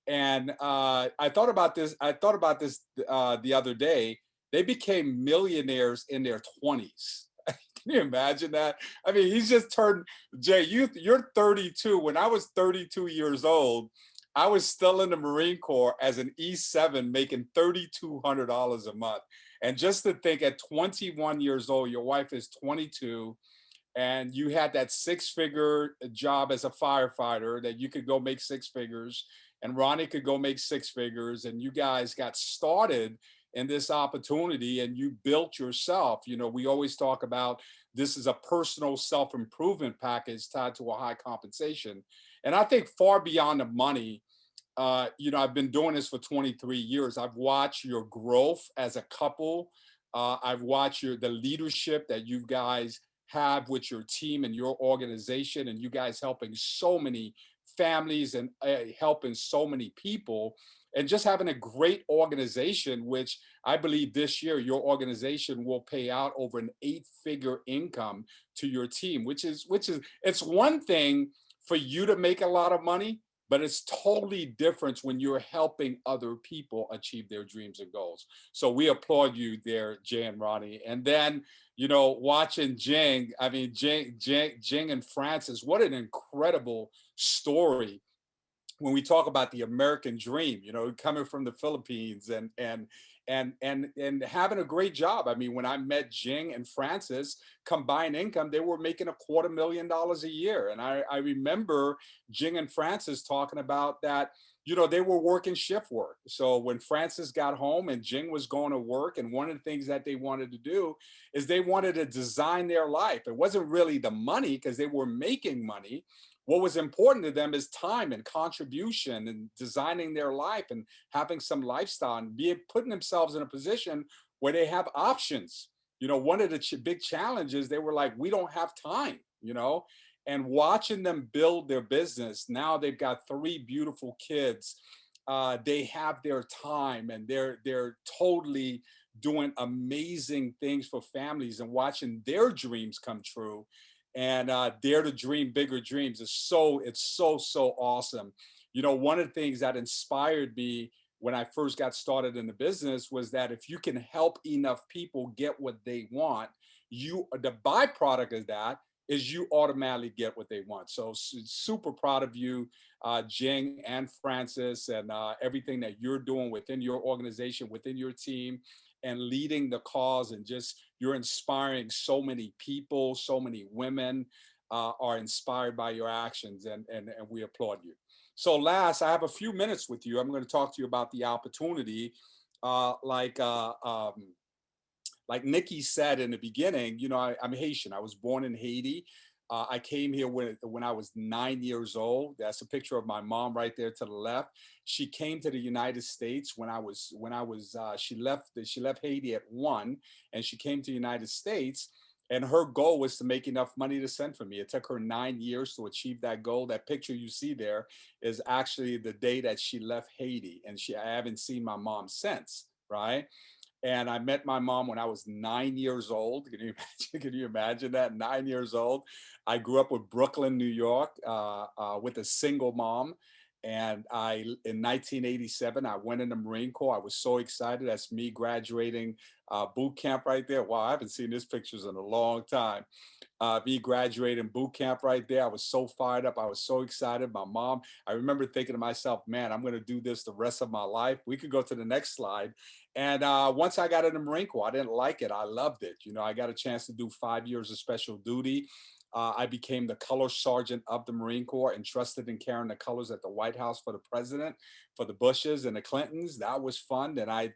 And I thought about this the other day. They became millionaires in their 20s. Can you imagine that? I mean, he's just turned, Jay, you're 32. When I was 32 years old, I was still in the Marine Corps as an E7 making $3,200 a month. And just to think at 21 years old, your wife is 22, and you had that six-figure job as a firefighter that you could go make six figures, and Ronnie could go make six figures, and you guys got started in this opportunity and you built yourself. You know, we always talk about this is a personal self-improvement package tied to a high compensation. And I think far beyond the money, you know, I've been doing this for 23 years. I've watched your growth as a couple. I've watched the leadership that you guys have with your team and your organization, and you guys helping so many families and helping so many people, and just having a great organization, which I believe this year your organization will pay out over an eight-figure income to your team, which is it's one thing for you to make a lot of money, but it's totally different when you're helping other people achieve their dreams and goals. So we applaud you there, Jay and Ronnie. And then, you know, watching Jing, I mean, Jing and Francis, what an incredible story when we talk about the American dream, you know, coming from the Philippines and having a great job. I mean, when I met Jing and Francis, combined income, they were making $250,000 a year. And I remember Jing and Francis talking about that, you know, they were working shift work. So when Francis got home and Jing was going to work, and one of the things that they wanted to do is they wanted to design their life. It wasn't really the money because they were making money. What was important to them is time and contribution and designing their life and having some lifestyle and being putting themselves in a position where they have options. You know, one of the big challenges, they were like, we don't have time, you know, and watching them build their business. Now they've got three beautiful kids. They have their time, and they're totally doing amazing things for families and watching their dreams come true, and dare to dream bigger dreams is so awesome. You know, one of the things that inspired me when I first got started in the business was that if you can help enough people get what they want, you the byproduct of that is you automatically get what they want. So super proud of you, Jing and Francis, and everything that you're doing within your organization, within your team, and leading the cause, and just you're inspiring so many people, so many women are inspired by your actions, and we applaud you. So last, I have a few minutes with you. I'm going to talk to you about the opportunity, uh, like uh, um, like Nikki said in the beginning. You know, I'm Haitian. I was born in Haiti. I came here when I was 9 years old. That's a picture of my mom right there to the left. She came to the United States she left Haiti at 1, and she came to the United States. And her goal was to make enough money to send for me. It took her 9 years to achieve that goal. That picture you see there is actually the day that she left Haiti, and I haven't seen my mom since. Right. And I met my mom when I was 9 years old. Can you imagine? Can you imagine that? 9 years old. I grew up with Brooklyn, New York, with a single mom. And in 1987, I went in the Marine Corps. I was so excited. That's me graduating boot camp right there. Wow, I haven't seen these pictures in a long time. Me graduating boot camp right there. I was so fired up. I was so excited. My mom, I remember thinking to myself, man, I'm going to do this the rest of my life. We could go to the next slide. And once I got in the Marine Corps, I didn't like it. I loved it. You know, I got a chance to do 5 years of special duty. I became the color sergeant of the Marine Corps, entrusted in carrying the colors at the White House for the president, for the Bushes and the Clintons. That was fun. And I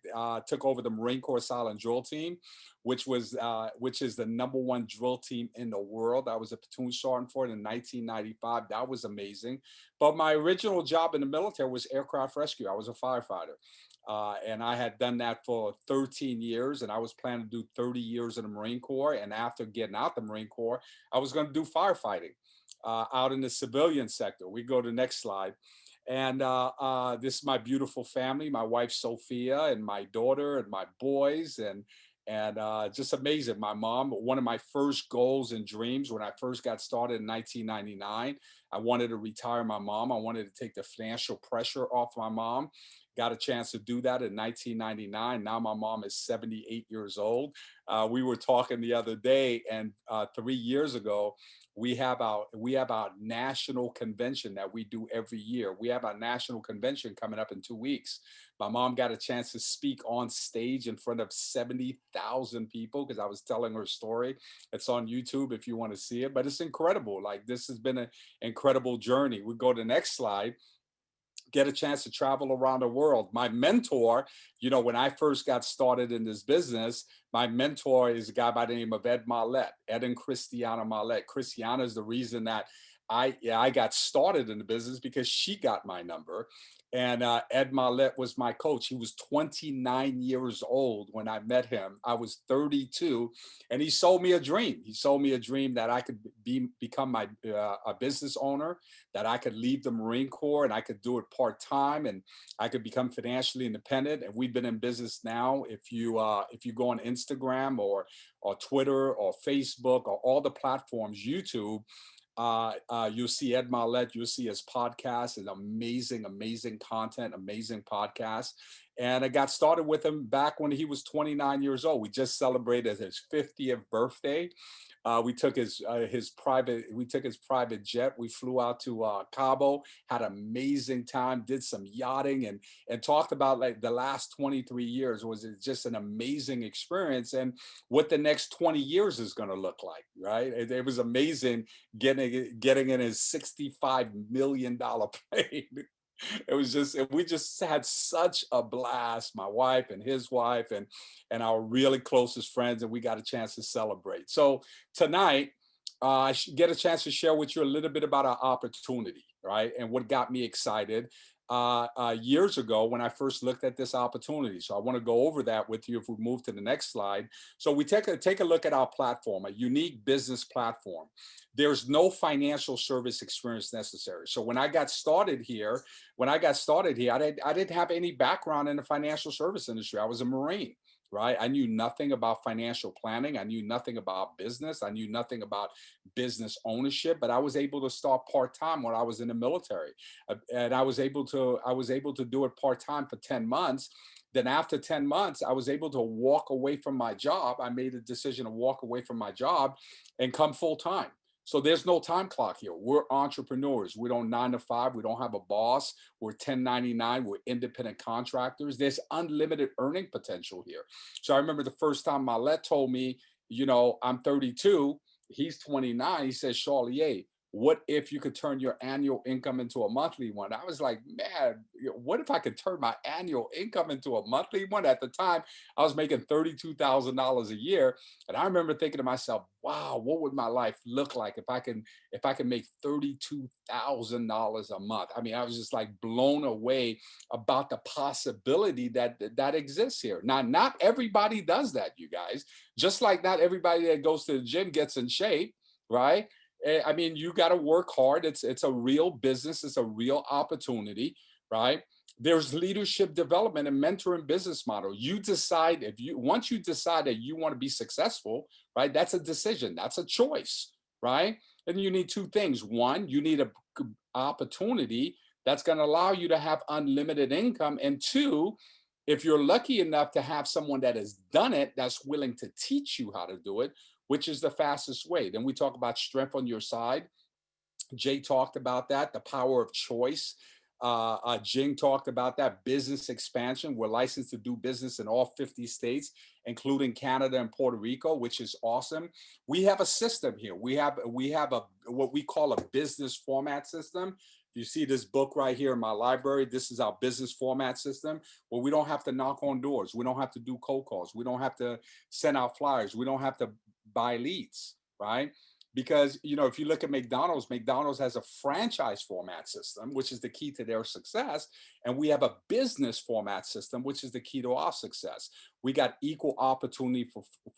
took over the Marine Corps Silent Drill Team, which is the #1 drill team in the world. I was a platoon sergeant for it in 1995. That was amazing. But my original job in the military was aircraft rescue. I was a firefighter. And I had done that for 13 years, and I was planning to do 30 years in the Marine Corps. And after getting out the Marine Corps, I was going to do firefighting out in the civilian sector. We go to the next slide. And this is my beautiful family, my wife Sophia, and my daughter, and my boys, and just amazing. My mom, one of my first goals and dreams when I first got started in 1999, I wanted to retire my mom. I wanted to take the financial pressure off my mom. Got a chance to do that in 1999. Now my mom is 78 years old. We were talking the other day, and 3 years ago, we have our national convention that we do every year. We have our national convention coming up in 2 weeks. My mom got a chance to speak on stage in front of 70,000 people because I was telling her story. It's on YouTube if you want to see it, but it's incredible. Like, this has been an incredible journey. We go to the next slide. Get a chance to travel around the world. My mentor, when I first got started in this business, my mentor is a guy by the name of Ed Mallette, Ed and Christiana Mallette. Christiana is the reason that I got started in the business, because she got my number. And Ed Mallette was my coach. He was 29 years old when I met him. I was 32, and he sold me a dream. He sold me a dream that I could become a business owner, that I could leave the Marine Corps and I could do it part-time, and I could become financially independent. And we've been in business now. If you go on Instagram or Twitter or Facebook or all the platforms, YouTube, you'll see Ed Mallette, you'll see his podcast, and amazing content, amazing podcast. And I got started with him back when he was 29 years old. We just celebrated his 50th birthday. We took his private jet. We flew out to Cabo, had an amazing time, did some yachting, and talked about, like, the last 23 years was just an amazing experience, and what the next 20 years is going to look like. Right? It was amazing getting in his $65 million plane. We just had such a blast, my wife and his wife and our really closest friends, and we got a chance to celebrate. So tonight, I get a chance to share with you a little bit about our opportunity, right? And what got me excited years ago when I first looked at this opportunity. So I want to go over that with you if we move to the next slide. So we take a look at our platform, a unique business platform. There's no financial service experience necessary. So when I got started here, I didn't have any background in the financial service industry. I was a Marine. Right? I knew nothing about financial planning. I knew nothing about business. I knew nothing about business ownership, but I was able to start part-time when I was in the military. And I was able to do it part-time for 10 months. Then after 10 months, I was able to walk away from my job. I made a decision to walk away from my job and come full-time. So there's no time clock here. We're entrepreneurs. We don't 9 to 5. We don't have a boss. We're 1099. We're independent contractors. There's unlimited earning potential here. So I remember the first time Mallette told me, I'm 32, he's 29. He says, Charlier, what if you could turn your annual income into a monthly one? I was like, man, what if I could turn my annual income into a monthly one? At the time, I was making $32,000 a year. And I remember thinking to myself, wow, what would my life look like if I can make $32,000 a month? I mean, I was just like blown away about the possibility that exists here. Now, not everybody does that, you guys. Just like not everybody that goes to the gym gets in shape, right? I mean, you got to work hard. It's a real business. It's a real opportunity, right? There's leadership development and mentoring business model. You decide once you decide that you want to be successful, right? That's a decision. That's a choice, right? And you need two things. One, you need an opportunity that's going to allow you to have unlimited income. And two, if you're lucky enough to have someone that has done it, that's willing to teach you how to do it, which is the fastest way. Then we talk about strength on your side. Jay talked about that, the power of choice. Jing talked about that, business expansion. We're licensed to do business in all 50 states, including Canada and Puerto Rico, which is awesome. We have a system here. We have what we call a business format system. You see this book right here in my library. This is our business format system, where we don't have to knock on doors. We don't have to do cold calls. We don't have to send out flyers. We don't have to buy leads, right? Because, if you look at McDonald's has a franchise format system, which is the key to their success. And we have a business format system, which is the key to our success. We got equal opportunity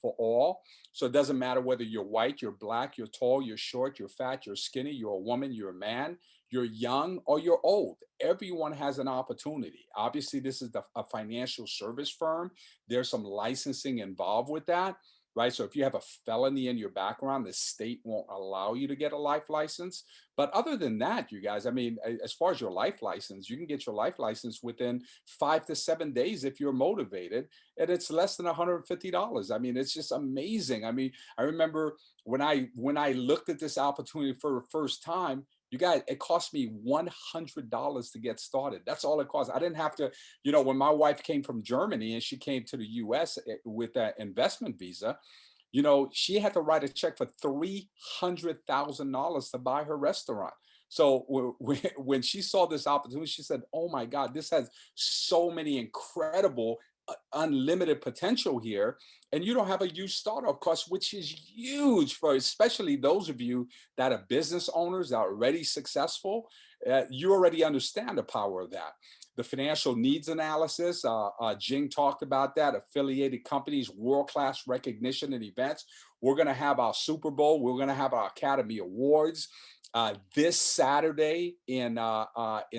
for all. So it doesn't matter whether you're white, you're black, you're tall, you're short, you're fat, you're skinny, you're a woman, you're a man, you're young, or you're old. Everyone has an opportunity. Obviously, this is a financial service firm. There's some licensing involved with that, right? So if you have a felony in your background, the state won't allow you to get a life license. But other than that, you guys, I mean, as far as your life license, you can get your life license within 5 to 7 days if you're motivated, and it's less than $150. I mean, it's just amazing. I mean, I remember when I looked at this opportunity for the first time, you guys, it cost me $100 to get started. That's all it cost. I didn't have to, when my wife came from Germany and she came to the US with that investment visa, she had to write a check for $300,000 to buy her restaurant. So when she saw this opportunity, she said, "Oh my God, this has so many incredible, unlimited potential here, and you don't have a huge startup cost, which is huge for especially those of you that are business owners that are already successful. You already understand the power of that." The financial needs analysis, Jing talked about that. Affiliated companies, world-class recognition and events. We're going to have our Super Bowl. We're going to have our Academy Awards. This Saturday in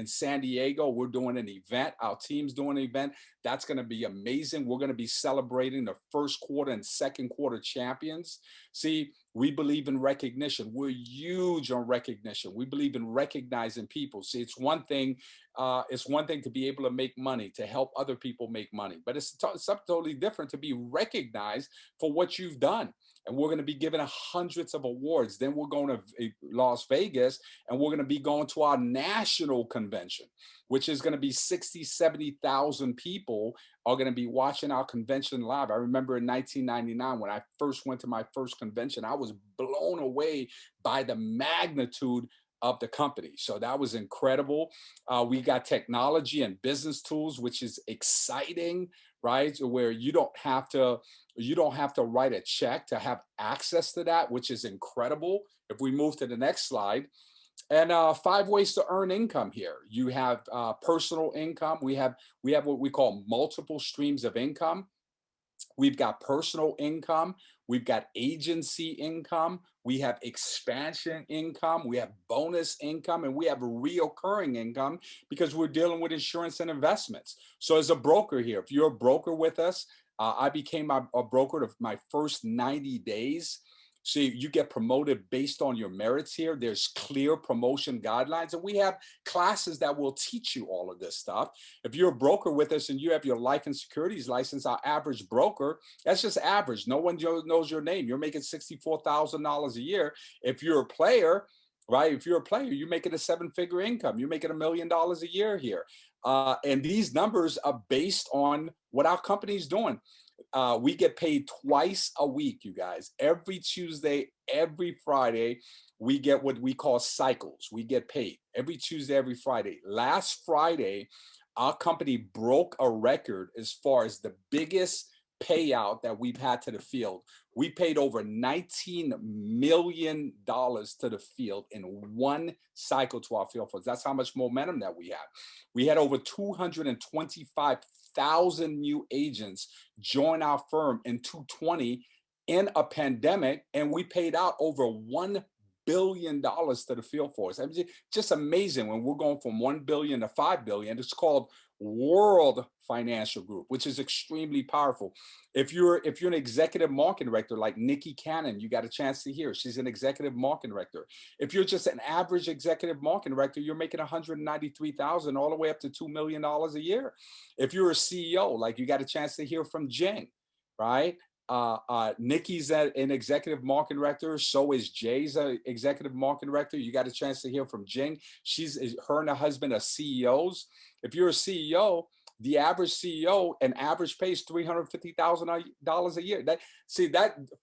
San Diego, we're doing an event. Our team's doing an event. That's going to be amazing. We're going to be celebrating the first quarter and second quarter champions. See, we believe in recognition. We're huge on recognition. We believe in recognizing people. See, it's one thing to be able to make money, to help other people make money, but it's something totally different to be recognized for what you've done. And we're going to be giving hundreds of awards. Then we're going to Las Vegas, and we're going to be going to our national convention, which is going to be 60, 70,000 people are going to be watching our convention live. I remember in 1999, when I first went to my first convention, I was blown away by the magnitude of the company. So that was incredible. We got technology and business tools, which is exciting, right? Where you don't have to write a check to have access to that, which is incredible. If we move to the next slide, and 5 ways to earn income here. You have personal income. We have what we call multiple streams of income. We've got personal income. We've got agency income. We have expansion income. We have bonus income, and we have reoccurring income because we're dealing with insurance and investments. So as a broker here, if you're a broker with us, I became a broker of my first 90 days. So you get promoted based on your merits here. There's clear promotion guidelines, and we have classes that will teach you all of this stuff. If you're a broker with us and you have your life and securities license, our average broker, that's just average. No one knows your name. You're making $64,000 a year. If you're a player, right? If you're a player, you're making a 7-figure income. You're making $1 million a year here. And these numbers are based on what our company's doing. We get paid twice a week, you guys. Every Tuesday, every Friday, we get what we call cycles. We get paid every Tuesday, every Friday. Last Friday, our company broke a record as far as the biggest payout that we've had to the field. We paid over $19 million to the field in one cycle to our field force. That's how much momentum that we had. We had over 225,000 new agents join our firm in 2020 in a pandemic, and we paid out over $1 billion to the field force. I mean, just amazing when we're going from 1 billion to 5 billion. It's called World Financial Group, which is extremely powerful. If you're an executive marketing director like Nikki Cannon, you got a chance to hear. She's an executive marketing director. If you're just an average executive marketing director, you're making $193,000 all the way up to $2 million a year. If you're a CEO, like you got a chance to hear from Jing, right? Nikki's an executive marketing director. So is Jay's an executive marketing director. You got a chance to hear from Jing. Her and her husband are CEOs. If you're a CEO, the average CEO, an average pays $350,000 a year. That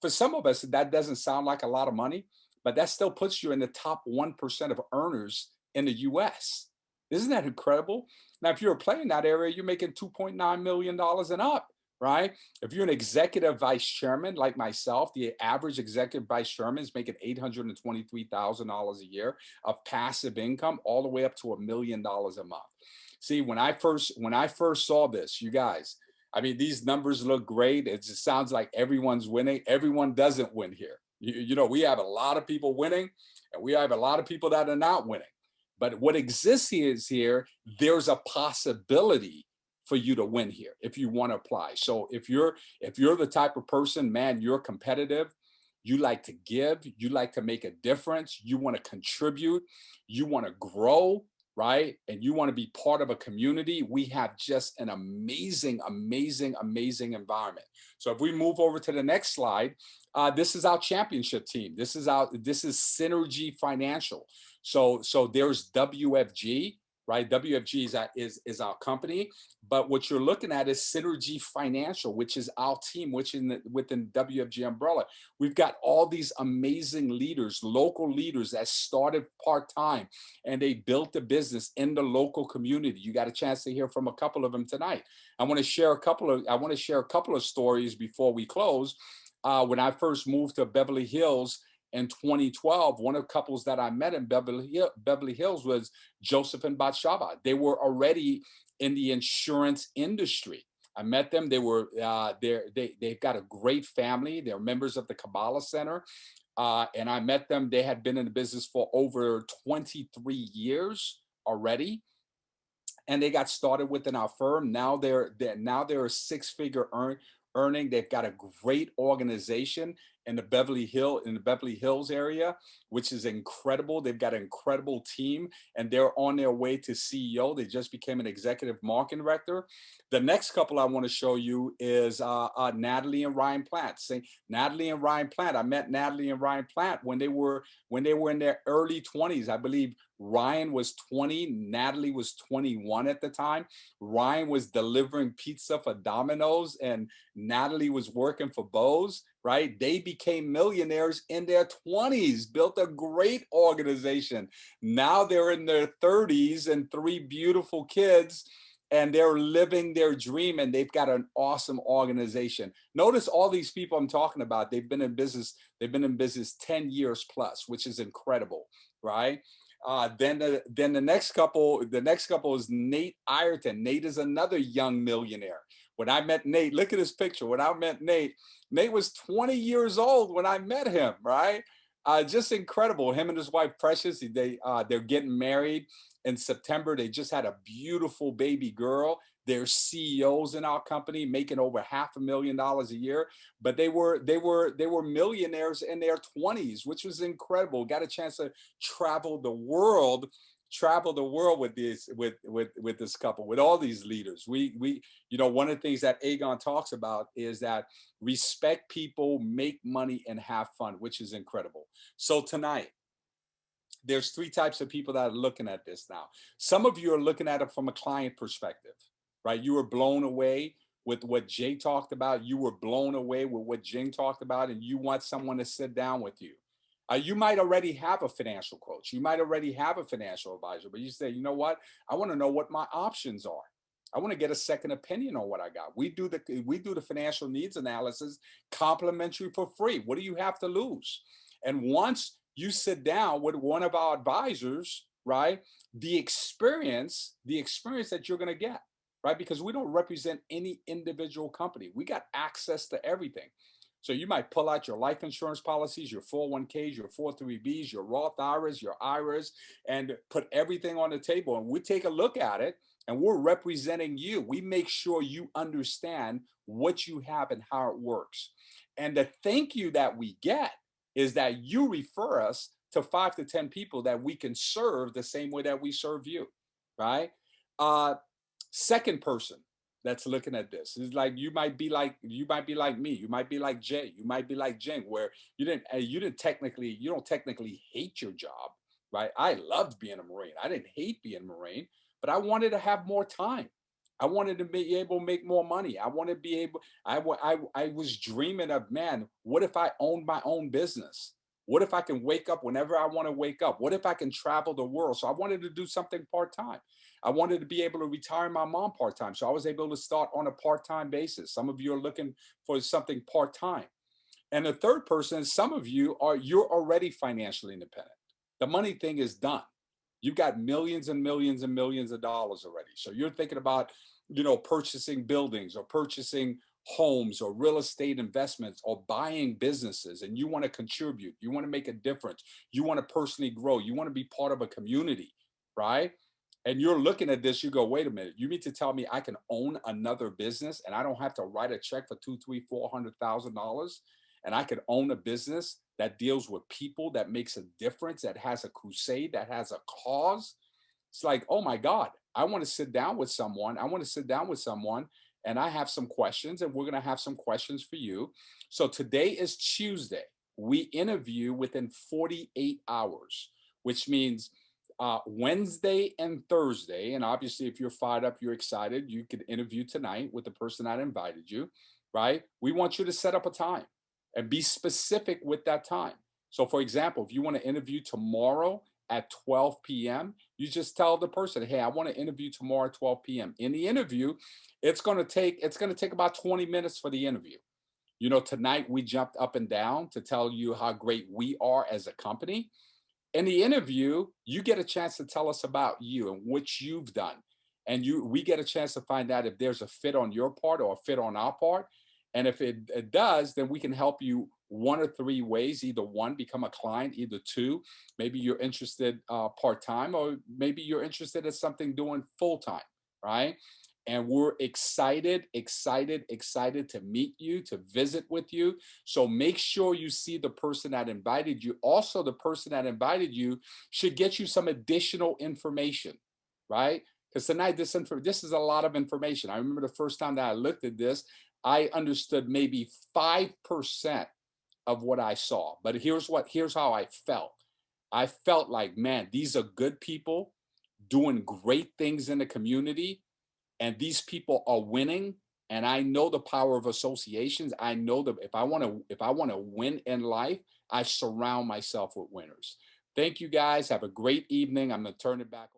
for some of us, that doesn't sound like a lot of money, but that still puts you in the top 1% of earners in the US. Isn't that incredible? Now, if you're a player in that area, you're making $2.9 million and up. Right? If you're an executive vice chairman like myself, the average executive vice chairman is making $823,000 a year of passive income, all the way up to $1 million a month. See, when I first saw this, you guys, I mean, these numbers look great. It just sounds like everyone's winning. Everyone doesn't win here. We have a lot of people winning, and we have a lot of people that are not winning. But what exists here is there's a possibility for you to win here if you want to apply. So if you're the type of person, man, you're competitive, you like to give, you like to make a difference, you want to contribute, you want to grow, right? And you want to be part of a community, we have just an amazing, amazing, amazing environment. So if we move over to the next slide, this is our championship team. This is Synergy Financial. So there's WFG, right? WFG is our company, but what you're looking at is Synergy Financial, which is our team, which within WFG umbrella. We've got all these amazing leaders, local leaders that started part-time and they built a business in the local community. You got a chance to hear from a couple of them tonight. I want to share a couple of stories before we close. When I first moved to Beverly Hills in 2012, one of the couples that I met in Beverly Hills was Joseph and Batsheva. They were already in the insurance industry. I met them. They've got a great family. They're members of the Kabbalah Center. And I met them. They had been in the business for over 23 years already. And they got started within our firm. Now they're a six-figure earning. They've got a great organization in the Beverly Hills area, which is incredible. They've got an incredible team, and they're on their way to CEO. They just became an executive marketing director. The next couple I want to show you is Natalie and Ryan Plant. Natalie and Ryan Plant. I met Natalie and Ryan Plant when they were in their early 20s. I believe Ryan was 20, Natalie was 21 at the time. Ryan was delivering pizza for Domino's and Natalie was working for Bose, right? They became millionaires in their 20s, built a great organization. Now they're in their 30s and three beautiful kids, and they're living their dream, and they've got an awesome organization. Notice all these people I'm talking about, they've been in business 10 years plus, which is incredible, right? Then the next couple is Nate Ireton. Nate is another young millionaire. When I met Nate, look at this picture. When I met Nate was 20 years old when I met him, right? Just incredible. Him and his wife Precious, they're getting married in September. They just had a beautiful baby girl. They're CEOs in our company, making over $500,000 a year. But they were millionaires in their 20s, which was incredible. Got a chance to travel the world with this couple, with all these leaders. We one of the things that Aegon talks about is that respect people, make money, and have fun, which is incredible. So tonight, there's three types of people that are looking at this now. Some of you are looking at it from a client perspective, right? You were blown away with what Jay talked about. You were blown away with what Jing talked about, and you want someone to sit down with you. You might already have a financial coach. You might already have a financial advisor, but you say, you know what? I want to know what my options are. I want to get a second opinion on what I got. We do the financial needs analysis complimentary for free. What do you have to lose? And once you sit down with one of our advisors, right, the experience that you're going to get, right, because we don't represent any individual company. We got access to everything. So you might pull out your life insurance policies, your 401ks, your 403bs, your Roth IRAs, your IRAs, and put everything on the table. And we take a look at it, and we're representing you. We make sure you understand what you have and how it works. And the thank you that we get is that you refer us to 5 to 10 people that we can serve the same way that we serve you, right? Second person that's looking at this is like you might be like me, you might be like Jay, you might be like Jing, where you don't technically hate your job, right? I loved being a Marine. I didn't hate being a Marine, but I wanted to have more time. I wanted to be able to make more money. I want to be able. I was dreaming of, man, what if I owned my own business? What if I can wake up whenever I want to wake up? What if I can travel the world? So I wanted to do something part-time. I wanted to be able to retire my mom part-time. So I was able to start on a part-time basis. Some of you are looking for something part-time. And the third person, some of you're already financially independent. The money thing is done. You've got millions and millions and millions of dollars already. So you're thinking about, purchasing buildings or purchasing homes or real estate investments or buying businesses, and you want to contribute. You want to make a difference. You want to personally grow. You want to be part of a community, right? and you're looking at this, you go, wait a minute, you mean to tell me I can own another business and I don't have to write a check for two, three, $400,000, and I could own a business that deals with people, that makes a difference, that has a crusade, that has a cause. It's like, oh my God, I want to sit down with someone. I want to sit down with someone, and I have some questions, and we're going to have some questions for you. So today is Tuesday. We interview within 48 hours, which means Wednesday and Thursday. And obviously, if you're fired up, you're excited, you could interview tonight with the person that invited you, right? We want you to set up a time and be specific with that time. So, for example, if you want to interview tomorrow at 12 p.m., you just tell the person, hey, I want to interview tomorrow at 12 p.m. In the interview, it's going to take about 20 minutes for the interview. You know, tonight we jumped up and down to tell you how great we are as a company. In the interview, you get a chance to tell us about you and what you've done. And we get a chance to find out if there's a fit on your part or a fit on our part. And if it does, then we can help you one or three ways. Either one, become a client, either two, maybe you're interested part-time, or maybe you're interested in something doing full-time, right? And we're excited to meet you, to visit with you. So make sure you see the person that invited you. Also, the person that invited you should get you some additional information, right? Because tonight, this is a lot of information. I remember the first time that I looked at this, I understood maybe 5% of what I saw. But here's how I felt. I felt like, man, these are good people doing great things in the community, and these people are winning. And I know the power of associations. I know that if I want to win in life, I surround myself with winners. Thank you guys. Have a great evening. I'm going to turn it back over.